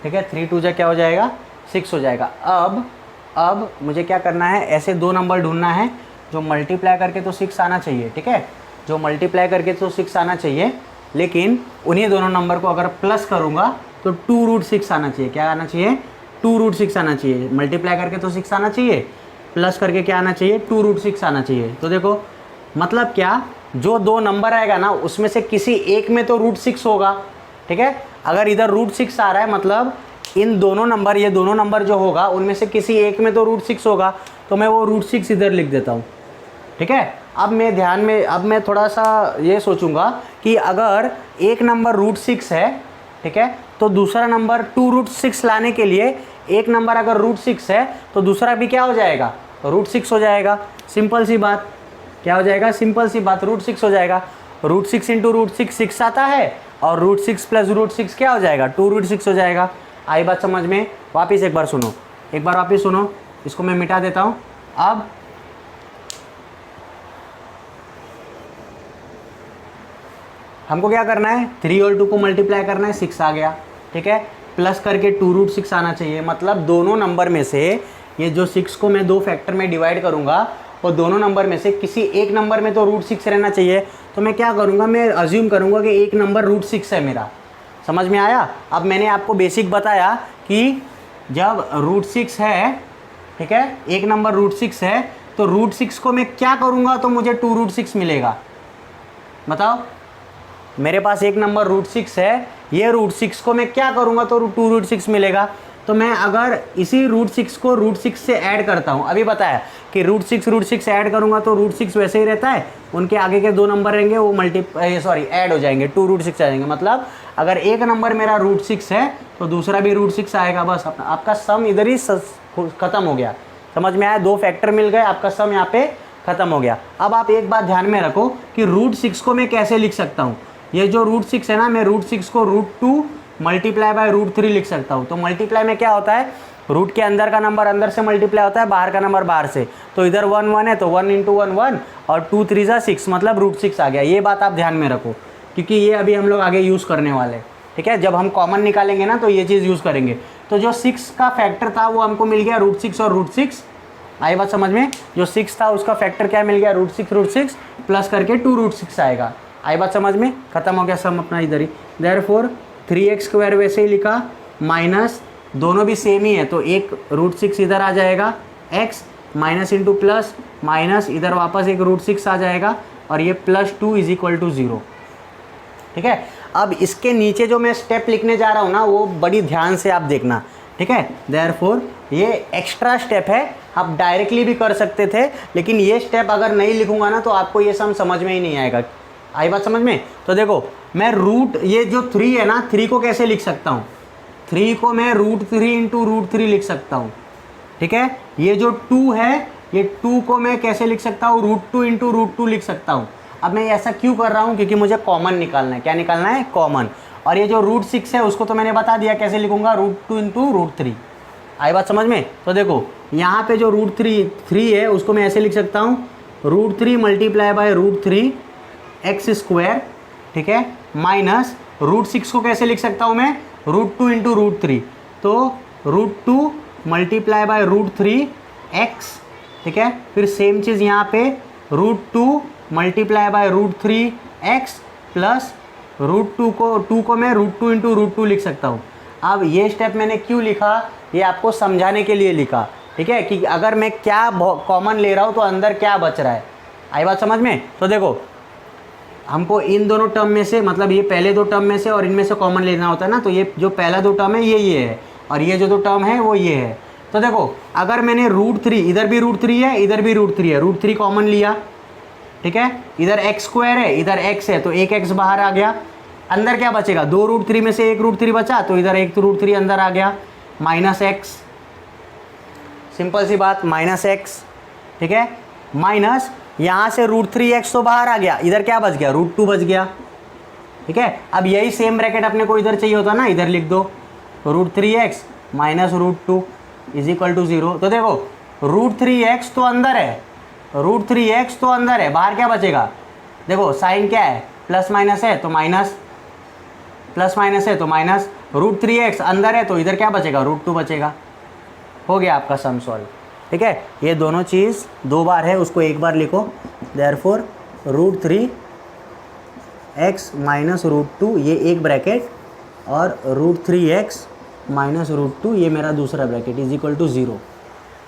ठीक है। 3 2 जा क्या हो जाएगा, 6 हो जाएगा। अब मुझे क्या करना है, ऐसे दो नंबर ढूंढना है जो मल्टीप्लाई करके तो 6 आना चाहिए, ठीक है, जो मल्टीप्लाई करके तो 6 आना चाहिए, लेकिन उन्हीं दोनों नंबर को अगर प्लस करूँगा तो 2√6 आना चाहिए। क्या आना चाहिए, 2√6 आना चाहिए। मल्टीप्लाई करके तो 6 आना चाहिए, प्लस करके क्या आना चाहिए, 2√6 आना चाहिए। तो देखो मतलब क्या, जो दो नंबर आएगा ना उसमें से किसी एक में तो √6 होगा, ठीक है। अगर इधर √6 आ रहा है मतलब इन दोनों नंबर, ये दोनों नंबर जो होगा उनमें से किसी एक में तो √6 होगा, तो मैं वो √6 इधर लिख देता हूँ, ठीक है। अब मैं थोड़ा सा ये सोचूंगा कि अगर एक नंबर √6 है, ठीक है, तो दूसरा नंबर 2√6 लाने के लिए एक नंबर अगर √6 है तो दूसरा भी क्या हो जाएगा, √6 हो जाएगा। सिंपल सी बात, क्या हो जाएगा, सिंपल सी बात, √6 हो जाएगा। √6 इंटू √6 6 आता है, और √6 प्लस √6 क्या हो जाएगा, 2√6 हो जाएगा। आई बात समझ में? वापिस एक बार सुनो, एक बार वापिस सुनो, इसको मैं मिटा देता हूँ। अब हमको क्या करना है, 3 और 2 को मल्टीप्लाई करना है, 6 आ गया, ठीक है। प्लस करके 2√6 आना चाहिए, मतलब दोनों नंबर में से ये जो 6 को मैं दो फैक्टर में डिवाइड करूँगा और दोनों नंबर में से किसी एक नंबर में तो √6 रहना चाहिए। तो मैं क्या करूँगा, मैं अज्यूम करूँगा कि एक नंबर √6 है मेरा। समझ में आया? अब मैंने आपको बेसिक बताया कि जब √6 है, ठीक है, एक नंबर √6 है, तो √6 को मैं क्या करूँगा तो मुझे 2√6 मिलेगा। बताओ, मेरे पास एक नंबर √6 है, ये √6 को मैं क्या करूँगा तो 2√6 मिलेगा। तो मैं अगर इसी √6 को √6 से ऐड करता हूँ, अभी बताया कि √6 ऐड करूँगा तो √6 वैसे ही रहता है, उनके आगे के दो नंबर रहेंगे वो ऐड हो जाएंगे, 2√6 आ जाएंगे। मतलब अगर एक नंबर मेरा √6 है तो दूसरा भी √6 आएगा। बस आपका सम इधर ही ख़त्म हो गया। समझ में आया? दो फैक्टर मिल गए, आपका सम यहाँ पे ख़त्म हो गया। अब आप एक बात ध्यान में रखो कि √6 को मैं कैसे लिख सकता हूँ। ये जो √6 है ना, मैं √6 को √2 मल्टीप्लाई बाय √3 लिख सकता हूँ। तो मल्टीप्लाई में क्या होता है, रूट के अंदर का नंबर अंदर से मल्टीप्लाई होता है, बाहर का नंबर बाहर से। तो इधर 1 1 है तो 1 इंटू 1 1 और 2 3 जा 6, मतलब √6 आ गया। ये बात आप ध्यान में रखो, क्योंकि ये अभी हम लोग आगे यूज़ करने वाले हैं, ठीक है। जब हम कॉमन निकालेंगे ना तो ये चीज़ यूज़ करेंगे। तो जो 6 का फैक्टर था वो हमको मिल गया √6 और √6। आई बात समझ में? जो 6 था उसका फैक्टर क्या मिल गया, √6 प्लस करके 2√6 आएगा। आई बात समझ में? खत्म हो गया सम अपना इधर ही। देयरफॉर 3x² वैसे ही लिखा, माइनस दोनों भी सेम ही है तो एक √6 इधर आ जाएगा, x minus into plus minus इधर वापस एक √6 आ जाएगा, और ये +2 = 0, ठीक है। अब इसके नीचे जो मैं स्टेप लिखने जा रहा हूँ ना वो बड़ी ध्यान से आप देखना, ठीक है। देयरफॉर ये एक्स्ट्रा स्टेप है, आप डायरेक्टली भी कर सकते थे, लेकिन ये स्टेप अगर नहीं लिखूंगा ना तो आपको ये सम समझ में ही नहीं आएगा। आई बात समझ में? तो देखो मैं ये जो 3 है ना, 3 को कैसे लिख सकता हूँ, 3 को मैं √3 इंटू √3 लिख सकता हूँ, ठीक है। ये जो 2 है, ये 2 को मैं कैसे लिख सकता हूँ, √2 इंटू √2 लिख सकता हूँ। अब मैं ऐसा क्यों कर रहा हूँ, क्योंकि मुझे कॉमन निकालना है। क्या निकालना है? कॉमन। और ये जो √6 है उसको तो मैंने बता दिया कैसे लिखूंगा, √2 इंटू √3। आई बात समझ में? तो देखो यहाँ पे जो √3 है उसको मैं ऐसे लिख सकता हूँ, √3 मल्टीप्लाई बाय √3 x², ठीक है, माइनस √6 को कैसे लिख सकता हूँ मैं, √2 इंटू √3। तो √2 मल्टीप्लाई बाय √3 x, ठीक है। फिर सेम चीज़ यहाँ पे √2 मल्टीप्लाई बाय √3 x प्लस √2 को मैं √2 इंटू √2 लिख सकता हूँ। अब ये स्टेप मैंने क्यों लिखा, ये आपको समझाने के लिए लिखा, ठीक है, कि अगर मैं क्या कॉमन ले रहा हूँ तो अंदर क्या बच रहा है। आई बात समझ में? तो देखो हमको इन दोनों टर्म में से, मतलब ये पहले दो टर्म में से और इनमें से कॉमन लेना होता है ना, तो ये जो पहला दो टर्म है ये है, और ये जो दो टर्म है वो ये है। तो देखो अगर मैंने √3, इधर भी √3 है, इधर भी √3 है, √3 कॉमन लिया, ठीक है, इधर x² है, इधर x है, तो एक x बाहर आ गया, अंदर क्या बचेगा, दो √3 में से एक √3 बचा, तो इधर एक √3 अंदर आ गया, माइनस x, सिंपल सी बात, माइनस x, ठीक है, माइनस यहाँ से √3x तो बाहर आ गया, इधर क्या बच गया, √2 बच गया, ठीक है। अब यही सेम ब्रैकेट अपने को इधर चाहिए होता ना, इधर लिख दो, √3x माइनस √2 = 0। तो देखो √3x तो अंदर है, √3x तो अंदर है, बाहर क्या बचेगा? देखो साइन क्या है, प्लस माइनस है तो माइनस, प्लस माइनस है तो माइनस, √3x अंदर है तो इधर क्या बचेगा? √2 बचेगा। हो गया आपका सम सॉल्व। ठीक है, ये दोनों चीज़ दो बार है, उसको एक बार लिखो। देयरफॉर √3x माइनस √2 ये एक ब्रैकेट, और √3x माइनस √2 ये मेरा दूसरा ब्रैकेट इज इक्वल टू 0।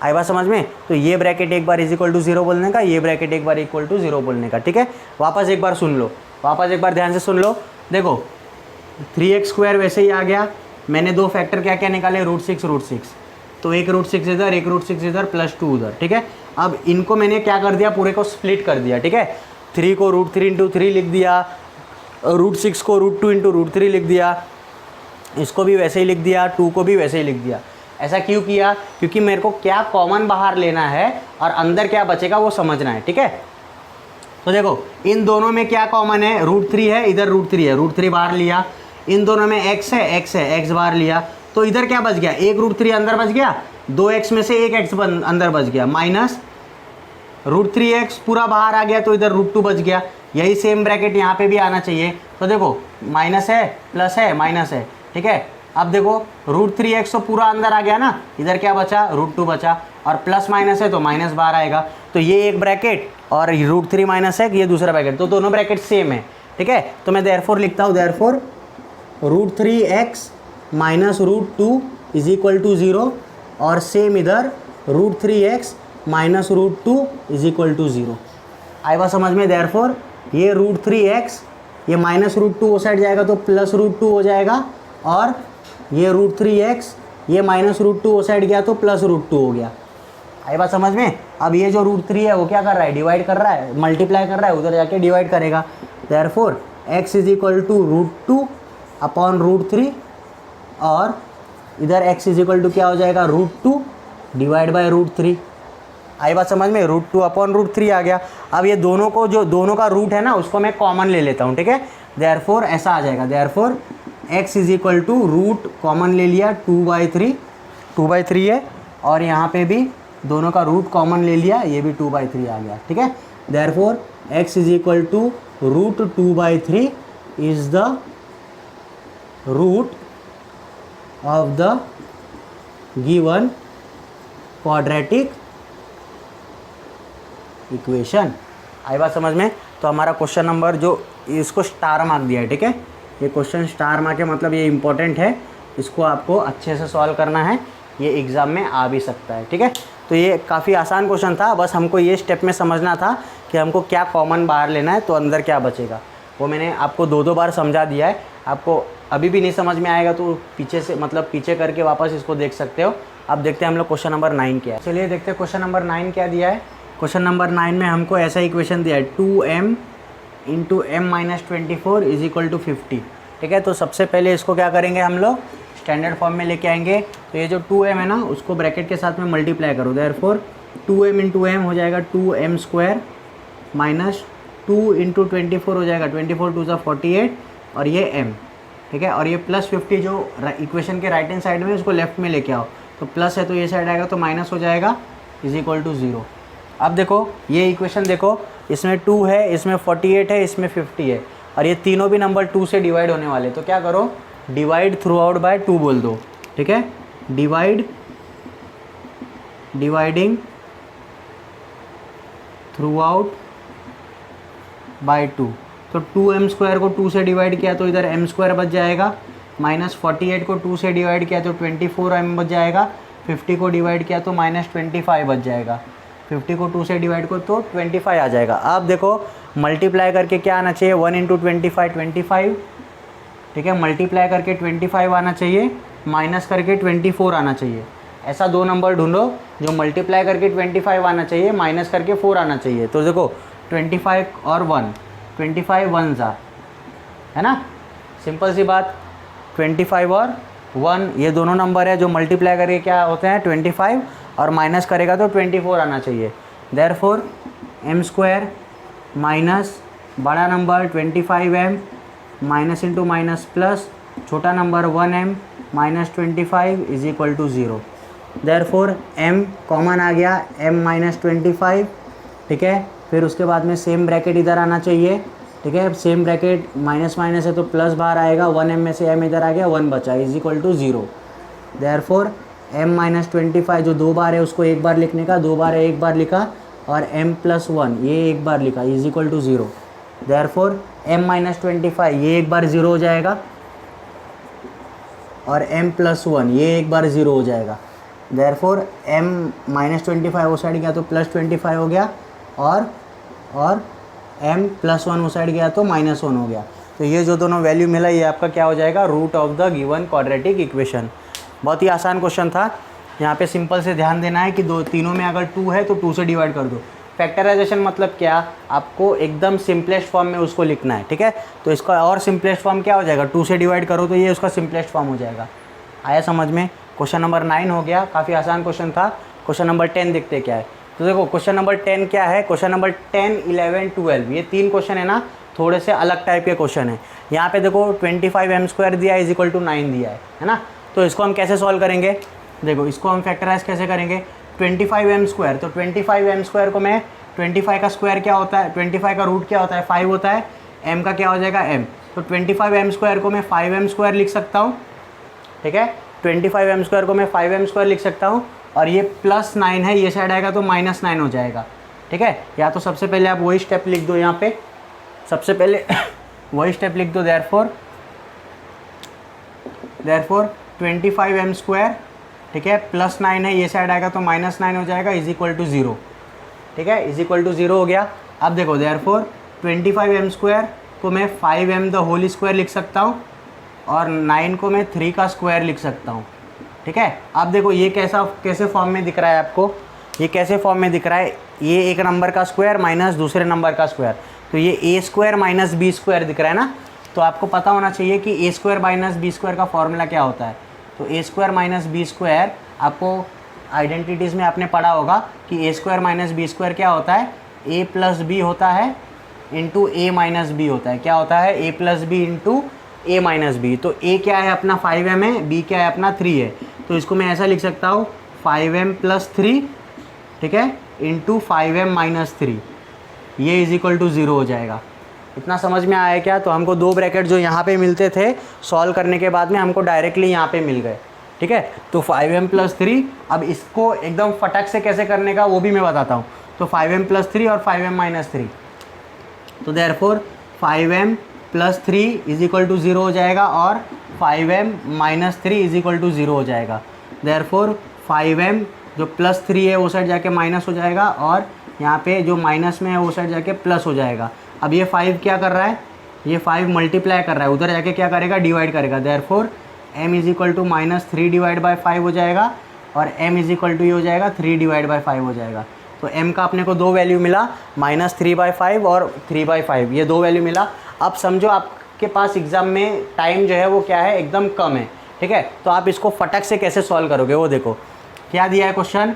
आई बात समझ में? तो ये ब्रैकेट एक बार इज इक्वल टू 0 बोलने का, ये ब्रैकेट एक बार इक्वल टू 0 बोलने का। ठीक है, वापस एक बार सुन लो, वापस एक बार ध्यान से सुन लो। देखो 3x² वैसे ही आ गया। मैंने दो फैक्टर क्या क्या निकाले? √6, तो एक √6 इधर, एक √6 इधर, +2 उधर। ठीक है, अब इनको मैंने क्या कर दिया? पूरे को स्प्लिट कर दिया। ठीक है, 3 को √3 × 3 लिख दिया, √6 को √2 × √3 लिख दिया, इसको भी वैसे ही लिख दिया, 2 को भी वैसे ही लिख दिया। ऐसा क्यों किया? क्योंकि मेरे को क्या कॉमन बाहर लेना है और अंदर क्या बचेगा वो समझना है। ठीक है, तो देखो इन दोनों में क्या कॉमन है? √3 है, इधर √3 है, √3 बाहर लिया। इन दोनों में x है, x बाहर लिया, तो इधर क्या बच गया? एक √3 अंदर बच गया, 2x में से एक x अंदर बच गया, माइनस √3x पूरा बाहर आ गया, तो इधर √2 बच गया। यही सेम ब्रैकेट यहाँ पे भी आना चाहिए। तो देखो माइनस है, प्लस है, माइनस है। ठीक है, अब देखो √3x तो पूरा अंदर आ गया ना, इधर क्या बचा? √2 बचा, और प्लस माइनस है तो माइनस बाहर आएगा। तो ये एक ब्रैकेट और √3 माइनस है, ये दूसरा ब्रैकेट, तो दोनों ब्रैकेट सेम है। ठीक है, तो मैं देयरफॉर लिखता हूँ, therefore √3x minus √2 is equal to 0, और सेम इधर √3x minus √2 is equal to 0। आई बात समझ में? देयरफॉर ये √3x ये माइनस √2 वो साइड जाएगा तो प्लस √2 हो जाएगा, और ये √3x ये माइनस √2 वो साइड गया तो प्लस √2 हो गया। आई बात समझ में? अब ये जो √3 है वो क्या कर रहा है? डिवाइड कर रहा है, मल्टीप्लाई कर रहा है, उधर जाके डिवाइड करेगा। Therefore x is equal to √2 upon √3, और इधर x इज इक्वल टू क्या हो जाएगा? √2 डिवाइड बाय √3। आई बात समझ में? √2 अपॉन √3 आ गया। अब ये दोनों को, जो दोनों का रूट है ना, उसको मैं कॉमन ले लेता हूँ। ठीक है, देयरफॉर ऐसा आ जाएगा, therefore x is equal to root common ले लिया 2/3 है, और यहाँ पे भी दोनों का रूट कॉमन ले लिया, ये भी 2/3 आ गया। ठीक है, therefore x is equal to root 2/3 is the root of the given quadratic equation. आई बात समझ में? तो हमारा क्वेश्चन नंबर जो इसको स्टार मार्क दिया है। ठीक है, ये क्वेश्चन स्टार मार्क है, मतलब ये इंपॉर्टेंट है, इसको आपको अच्छे से सॉल्व करना है, ये एग्ज़ाम में आ भी सकता है। ठीक है, तो ये काफ़ी आसान क्वेश्चन था, बस हमको ये स्टेप में समझना था कि हमको क्या कॉमन बाहर लेना है तो अंदर क्या बचेगा। वो मैंने आपको दो बार समझा दिया है। आपको अभी भी नहीं समझ में आएगा तो पीछे से, मतलब पीछे करके वापस इसको देख सकते हो। अब देखते हैं हम लोग क्वेश्चन नंबर 9 क्या है। चलिए देखते हैं क्वेश्चन नंबर 9 क्या दिया है। क्वेश्चन नंबर 9 में हमको ऐसा इक्वेशन दिया है, 2m × m-24 is equal to 50। ठीक है, तो सबसे पहले इसको क्या करेंगे हम लोग? स्टैंडर्ड फॉर्म में लेके आएंगे। तो ये जो 2m है ना, उसको ब्रैकेट के साथ में मल्टीप्लाई करो। देयरफॉर 2m × m हो जाएगा 2m² माइनस 2 × 24 हो जाएगा 24 2 × 48, और ये m। ठीक है, और ये प्लस 50 जो इक्वेशन के राइट हैंड साइड में, उसको लेफ्ट में लेके आओ, तो प्लस है तो ये साइड आएगा तो माइनस हो जाएगा, इज इक्वल टू 0। अब देखो ये इक्वेशन देखो, इसमें 2 है, इसमें 48 है, इसमें 50 है, और ये तीनों भी नंबर 2 से डिवाइड होने वाले। तो क्या करो? डिवाइड थ्रू आउट बाय 2 बोल दो। ठीक है, डिवाइडिंग थ्रू आउट बाय 2। तो 2m² को 2 से डिवाइड किया तो इधर m² बच जाएगा, माइनस 48 को 2 से डिवाइड किया तो 24m बच जाएगा, 50 को डिवाइड किया तो माइनस 25 बच जाएगा, 50 को 2 से डिवाइड को तो 25 आ जाएगा। अब देखो मल्टीप्लाई करके क्या आना चाहिए? 1 × 25 25। ठीक है, मल्टीप्लाई करके 25 आना चाहिए, माइनस करके 24 आना चाहिए। ऐसा दो नंबर ढूंढो जो मल्टीप्लाई करके 25 आना चाहिए, माइनस करके 4 आना चाहिए। तो देखो 25 और 1, 25 1 है ना, सिंपल सी बात। 25 और 1 ये दोनों नंबर है जो मल्टीप्लाई करके क्या होते हैं? 25, और माइनस करेगा तो 24 आना चाहिए। देयरफॉर m² माइनस बड़ा number 25m minus into minus plus छोटा number 1m minus 25 is equal to 0। Therefore m common आ गया, m माइनस 25, ठीक है। फिर उसके बाद में सेम ब्रैकेट इधर आना चाहिए, ठीक है। सेम ब्रैकेट माइनस माइनस है तो प्लस बाहर आएगा, 1m में से m इधर आ गया, 1 बचा, is equal to 0। Therefore m minus 25 जो 2 बार है उसको एक बार लिखने का, 2 बार है एक बार लिखा, और m प्लस 1 ये एक बार लिखा, is equal to 0। Therefore m minus 25 ये एक बार 0 हो जाएगा, और m प्लस 1 ये एक बार 0 हो जाएगा। देयरफॉर m माइनस 25 वो साइड गया तो प्लस 25 हो गया, और m प्लस 1 वो साइड गया तो माइनस 1 हो गया। तो ये जो दोनों वैल्यू मिला ये आपका क्या हो जाएगा, root of the given quadratic equation. बहुत ही आसान क्वेश्चन था। यहाँ पे सिंपल से ध्यान देना है कि तीनों में अगर 2 है तो 2 से डिवाइड कर दो। फैक्टराइजेशन मतलब क्या, आपको एकदम सिंपलेस्ट फॉर्म में उसको लिखना है, ठीक है। तो इसका और सिंपलेस्ट फॉर्म क्या हो जाएगा, 2 से डिवाइड करो तो ये उसका सिंपलेस्ट फॉर्म हो जाएगा। आया समझ में। क्वेश्चन नंबर 9 हो गया, काफ़ी आसान क्वेश्चन था। क्वेश्चन नंबर 10 देखते क्या है। तो देखो क्वेश्चन नंबर 10 क्या है, क्वेश्चन नंबर 10, 11, 12 ये 3 क्वेश्चन है ना, थोड़े से अलग टाइप के क्वेश्चन है। यहाँ पे देखो 25m² दिया है, इज इक्वल टू 9 दिया है ना। तो इसको हम कैसे सॉल्व करेंगे, देखो इसको हम फैक्टराइज कैसे करेंगे। 25m², तो 25m² को मैं 25 का स्क्वायर क्या होता है, 25 का रूट क्या होता है, 5 होता है। m का क्या हो जाएगा m, तो 25m² को मैं 5m² लिख सकता हूँ, ठीक है। 25m² को मैं 5m² लिख सकता हूँ, और ये प्लस 9 है, ये साइड आएगा तो माइनस 9 हो जाएगा, ठीक है। या तो सबसे पहले आप वही स्टेप लिख दो, यहाँ पे सबसे पहले वही स्टेप लिख दो। देयरफॉर 25m², ठीक है, प्लस 9 है, ये साइड आएगा तो माइनस 9 हो जाएगा, इज इक्वल टू 0, ठीक है, इज इक्वल टू 0 हो गया। अब देखो देयरफॉर 25m² को मैं 5m द होल स्क्वायर लिख सकता हूँ, और 9 को मैं 3 का स्क्वायर लिख सकता हूँ, ठीक है। अब देखो ये कैसे फॉर्म में दिख रहा है आपको, ये कैसे फॉर्म में दिख रहा है, ये एक नंबर का स्क्वायर माइनस दूसरे नंबर का स्क्वायर, तो ये a² माइनस b² दिख रहा है ना। तो आपको पता होना चाहिए कि a² माइनस b² का फॉर्मूला क्या होता है। तो a² माइनस b² आपको आइडेंटिटीज़ में आपने पढ़ा होगा कि a² माइनस b² क्या होता है, a प्लस b होता है इंटू a माइनस b होता है। क्या होता है, a plus b into a minus b। तो a क्या है अपना 5m है, b क्या है अपना 3 है। तो इसको मैं ऐसा लिख सकता हूँ 5m प्लस 3, ठीक है, इंटू 5m माइनस 3, ये इज इक्वल टू 0 हो जाएगा। इतना समझ में आया क्या। तो हमको 2 ब्रैकेट जो यहाँ पे मिलते थे सॉल्व करने के बाद में हमको डायरेक्टली यहाँ पे मिल गए, ठीक है। तो 5m प्लस 3, अब इसको एकदम फटक से कैसे करने का वो भी मैं बताता हूँ। तो 5m प्लस 3 और 5m माइनस 3, तो therefore 5m plus 3 is equal to 0 हो जाएगा, और 5m minus 3 is equal to 0 हो जाएगा। देयरफॉर 5m जो प्लस 3 है वो साइड जाके माइनस हो जाएगा, और यहाँ पे जो माइनस में है वो साइड जाके प्लस हो जाएगा। अब ये 5 क्या कर रहा है, ये 5 मल्टीप्लाई कर रहा है, उधर जाके क्या करेगा, डिवाइड करेगा। Therefore m is equal to minus 3 divide by 5 हो जाएगा, और m इज इक्वल टू ये हो जाएगा 3 डिवाइड बाई 5 हो जाएगा। तो m का अपने को 2 वैल्यू मिला, -3/5 और 3/5, ये 2 वैल्यू मिला। अब समझो आपके पास एग्ज़ाम में टाइम जो है वो क्या है, एकदम कम है, ठीक है। तो आप इसको फटक से कैसे सॉल्व करोगे, वो देखो क्या दिया है क्वेश्चन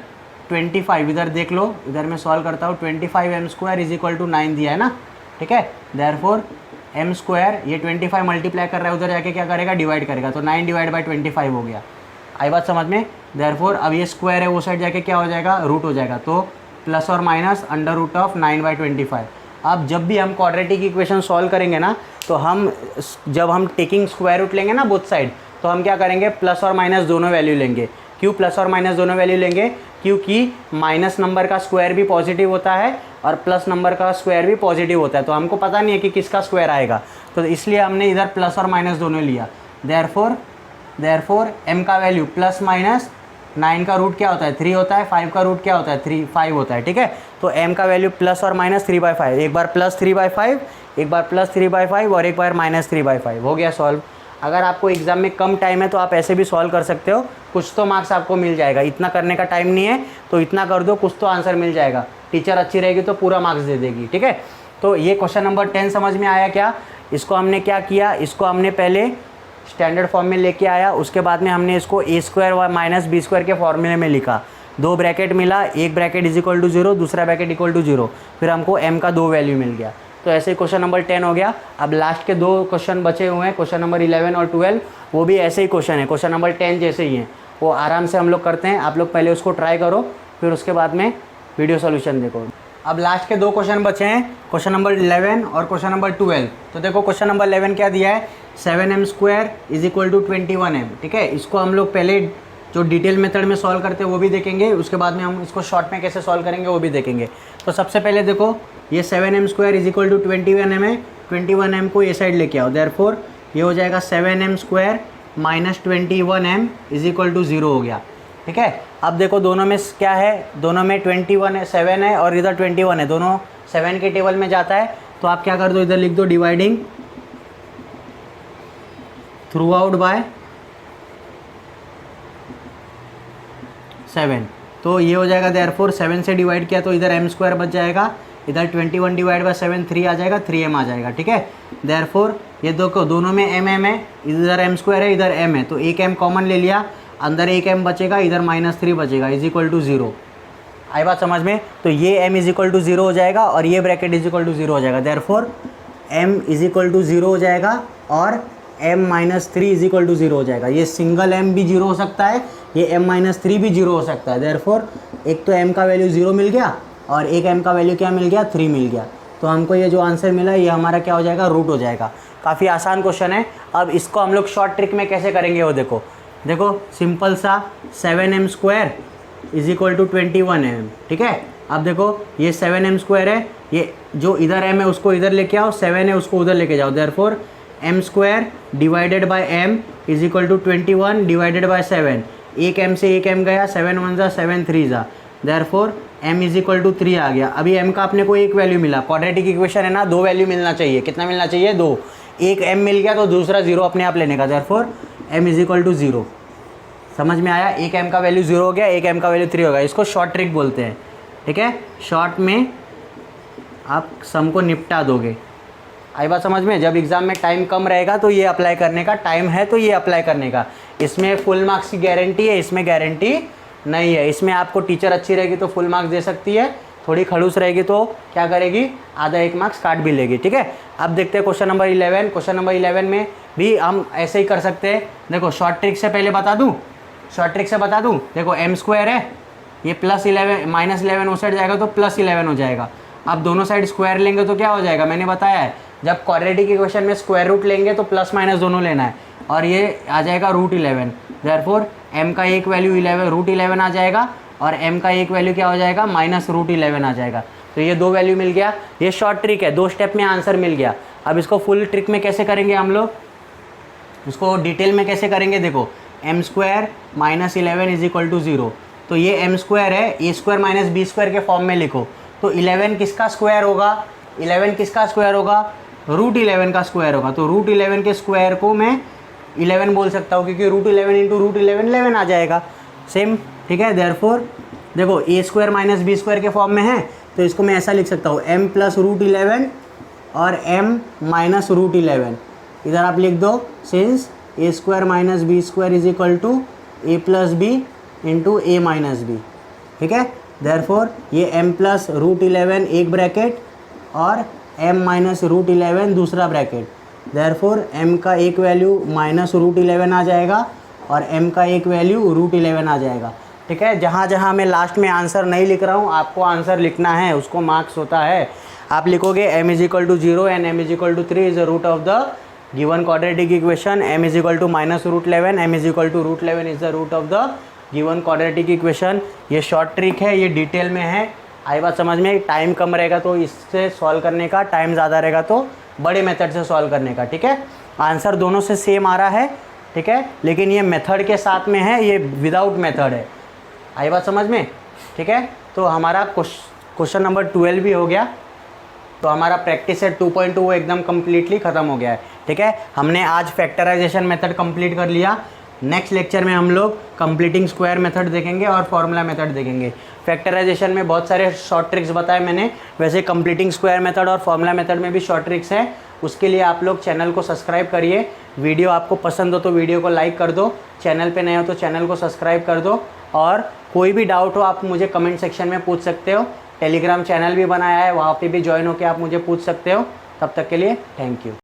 25, इधर देख लो, इधर मैं सॉल्व करता हूँ। 25m² इज इक्वल टू 9 दिया है ना, ठीक है। देयरफॉर m², ये 25 मल्टीप्लाई कर रहा है, उधर जाके क्या करेगा, डिवाइड करेगा, तो 9 डिवाइड बाई 25 हो गया। आई बात समझ में। देयरफॉर अब ये स्क्वायर है वो साइड जाके क्या हो जाएगा, रूट हो जाएगा, तो प्लस और माइनस अंडर रूट ऑफ 9/25। अब जब भी हम क्वाड्रेटिक इक्वेशन सॉल्व करेंगे ना, तो जब हम टेकिंग स्क्वायर रूट लेंगे ना बोथ साइड, तो हम क्या करेंगे, प्लस और माइनस दोनों वैल्यू लेंगे। क्यों प्लस और माइनस दोनों वैल्यू लेंगे, क्योंकि माइनस नंबर का स्क्वायर भी पॉजिटिव होता है और प्लस नंबर का स्क्वायर भी पॉजिटिव होता है। तो हमको पता नहीं है कि किसका स्क्वायर आएगा, तो इसलिए हमने इधर प्लस और माइनस दोनों लिया। देयरफॉर m का वैल्यू प्लस माइनस 9 का रूट क्या होता है, 3 होता है, 5 का रूट क्या होता है, 5 होता है, ठीक है। तो m का वैल्यू प्लस और माइनस 3/5, एक बार प्लस 3/5, एक बार प्लस 3/5 और एक बार माइनस 3/5, हो गया सॉल्व। अगर आपको एग्ज़ाम में कम टाइम है तो आप ऐसे भी सॉल्व कर सकते हो, कुछ तो मार्क्स आपको मिल जाएगा। इतना करने का टाइम नहीं है तो इतना कर दो, कुछ तो आंसर मिल जाएगा। टीचर अच्छी रहेगी तो पूरा मार्क्स दे देगी, ठीक है। तो ये क्वेश्चन नंबर 10 समझ में आया क्या। इसको हमने क्या किया, इसको हमने पहले स्टैंडर्ड फॉर्म में लेके आया, उसके बाद में हमने इसको a² माइनस b² के फॉर्मूले में लिखा। 2 ब्रैकेट मिला, एक ब्रैकेट इज इक्वल टू 0, दूसरा ब्रैकेट इक्वल टू 0, फिर हमको m का 2 वैल्यू मिल गया। तो ऐसे क्वेश्चन नंबर 10 हो गया। अब लास्ट के 2 क्वेश्चन बचे हुए हैं, क्वेश्चन नंबर 11 और 12, वो भी ऐसे ही क्वेश्चन है, क्वेश्चन नंबर 10 जैसे ही हैं। वो आराम से हम लोग करते हैं। आप लोग पहले उसको ट्राई करो, फिर उसके बाद में वीडियो सॉल्यूशन देखो। अब लास्ट के 2 क्वेश्चन बचे हैं, क्वेश्चन नंबर 11 और क्वेश्चन नंबर 12। तो देखो क्वेश्चन नंबर 11 क्या दिया है, 7m² = 21m। ठीक है, इसको हम लोग पहले जो डिटेल मेथड में सॉल्व करते हैं वो भी देखेंगे, उसके बाद में हम इसको शॉर्ट में कैसे सॉल्व करेंगे वो भी देखेंगे। तो सबसे पहले देखो ये 7m² = 21m है, 21m को ये साइड लेके आओ, देयरफॉर ये हो जाएगा 7m² - 21m = 0 हो गया। ठीक है, अब देखो दोनों में क्या है, दोनों में 21 है, 7 है और इधर 21 है, दोनों 7 के टेबल में जाता है। तो आप क्या कर दो, इधर लिख दो डिवाइडिंग थ्रू आउट बाय 7। तो ये हो जाएगा देयरफॉर 7 से डिवाइड किया तो इधर m² बच जाएगा, इधर 21 / 7 3 आ जाएगा, 3m आ जाएगा। ठीक है, देयरफॉर ये देखो दोनों में m है, इधर m² है, इधर m है, तो एक m कॉमन ले लिया, अंदर एक m बचेगा, इधर -3 बचेगा, = 0। आई बात समझ में। तो ये m = 0 हो जाएगा और ये ब्रैकेट = 0 हो जाएगा, देयरफॉर m = 0 हो जाएगा और m - 3 = 0 हो जाएगा। ये सिंगल m भी 0 हो सकता है, ये m - 3 भी 0 हो सकता है। देयरफॉर एक तो m का वैल्यू 0 मिल गया और एक m का वैल्यू क्या मिल गया, 3 मिल गया। तो हमको ये जो आंसर मिला ये हमारा क्या हो जाएगा, रूट हो जाएगा। काफ़ी आसान क्वेश्चन है। अब इसको हम लोग शॉर्ट ट्रिक में कैसे करेंगे वो देखो सिंपल सा 7m² = 21m। ठीक है, अब देखो ये 7m² है, ये जो इधर m है उसको इधर लेके आओ, 7 है उसको उधर लेके जाओ, देयरफॉर m² / m = 21 / 7। एक m से एक m गया, 7 1 ज़ा 7 3 ज़ा, देयरफॉर m = 3 आ गया। अभी m का अपने को एक वैल्यू मिला, क्वाड्रेटिक इक्वेशन है ना, 2 वैल्यू मिलना चाहिए। कितना मिलना चाहिए, 2। एक m मिल गया तो दूसरा 0 अपने आप लेने का, देयरफॉर m = 0। समझ में आया, एक m का वैल्यू 0 हो गया, एक m का वैल्यू 3 हो गया। इसको शॉर्ट ट्रिक बोलते हैं। ठीक है, शॉर्ट में आप सम को निपटा दोगे। आई बात समझ में। जब एग्ज़ाम में टाइम कम रहेगा तो ये अप्लाई करने का, टाइम है तो ये अप्लाई करने का। इसमें फुल मार्क्स की गारंटी है, इसमें गारंटी नहीं है। इसमें आपको टीचर अच्छी रहेगी तो फुल मार्क्स दे सकती है, थोड़ी खड़ूस रहेगी तो क्या करेगी, आधा 1 मार्क्स काट भी लेगी। ठीक है, अब देखते हैं क्वेश्चन नंबर 11। क्वेश्चन नंबर 11 में भी हम ऐसे ही कर सकते हैं। देखो शॉर्ट ट्रिक से पहले बता दूँ, देखो m² है, ये -11 उस साइड जाएगा तो +11 हो जाएगा। अब दोनों साइड स्क्वायर लेंगे तो क्या हो जाएगा, मैंने बताया है जब क्वाड्रेटिक इक्वेशन में स्क्वायर रूट लेंगे तो प्लस माइनस दोनों लेना है, और ये आ जाएगा √11। देयरफॉर m का एक वैल्यू √11 आ जाएगा और m का एक वैल्यू क्या हो जाएगा, -√11 आ जाएगा। तो ये 2 वैल्यू मिल गया। ये शॉर्ट ट्रिक है, 2 स्टेप में आंसर मिल गया। अब इसको फुल ट्रिक में कैसे करेंगे हम लोग, इसको डिटेल में कैसे करेंगे, देखो m² - 11 = 0। तो ये m² है, a² - b² के फॉर्म में लिखो। तो 11 किसका स्क्वायर होगा, 11 किसका स्क्वायर होगा, √11 का स्क्वायर होगा। तो √11 के स्क्वायर को मैं 11 बोल सकता हूँ, क्योंकि √11 × √11 11 आ जाएगा सेम। ठीक है, देयरफॉर देखो a² - b² के फॉर्म में है तो इसको मैं ऐसा लिख सकता हूँ m + √11 और m - √11। इधर आप लिख दो since a² - b² = a + b × a - b। ठीक है, देयरफॉर ये m + √11 एक ब्रैकेट और m - √11 दूसरा ब्रैकेट। देयरफॉर m का एक वैल्यू -√11 आ जाएगा और m का एक वैल्यू √11 आ जाएगा। ठीक है, जहाँ जहाँ मैं लास्ट में आंसर नहीं लिख रहा हूँ आपको आंसर लिखना है, उसको मार्क्स होता है। आप लिखोगे m = 0 and m = 3 is the root of the given quadratic equation, m = -√11, m = √11 is the root of the given quadratic equation. ये शॉर्ट ट्रिक है, ये डिटेल में है। आई बात समझ में। टाइम कम रहेगा तो इससे सॉल्व करने का, टाइम ज़्यादा रहेगा तो बड़े मेथड से सॉल्व करने का। ठीक है, आंसर दोनों से सेम आ रहा है। ठीक है, लेकिन ये मेथड के साथ में है, ये विदाउट मेथड है। आई बात समझ में। ठीक है, तो हमारा क्वेश्चन नंबर 12 भी हो गया। तो हमारा प्रैक्टिस है 2.2 एकदम कम्प्लीटली ख़त्म हो गया है। ठीक है, हमने आज फैक्टराइजेशन मेथड कंप्लीट कर लिया। नेक्स्ट लेक्चर में हम लोग कंप्लीटिंग स्क्वायर मेथड देखेंगे और फॉर्मूला मेथड देखेंगे। फैक्टराइजेशन में बहुत सारे शॉर्ट ट्रिक्स बताए मैंने, वैसे कंप्लीटिंग स्क्वायर मेथड और फॉर्मूला मेथड में भी शॉर्ट ट्रिक्स हैं। उसके लिए आप लोग चैनल को सब्सक्राइब करिए। वीडियो आपको पसंद हो तो वीडियो को लाइक कर दो, चैनल पे नए हो तो चैनल को सब्सक्राइब कर दो, और कोई भी डाउट हो आप मुझे कमेंट सेक्शन में पूछ सकते हो। टेलीग्राम चैनल भी बनाया है, वहाँ पे भी ज्वाइन होकर आप मुझे पूछ सकते हो। तब तक के लिए थैंक यू।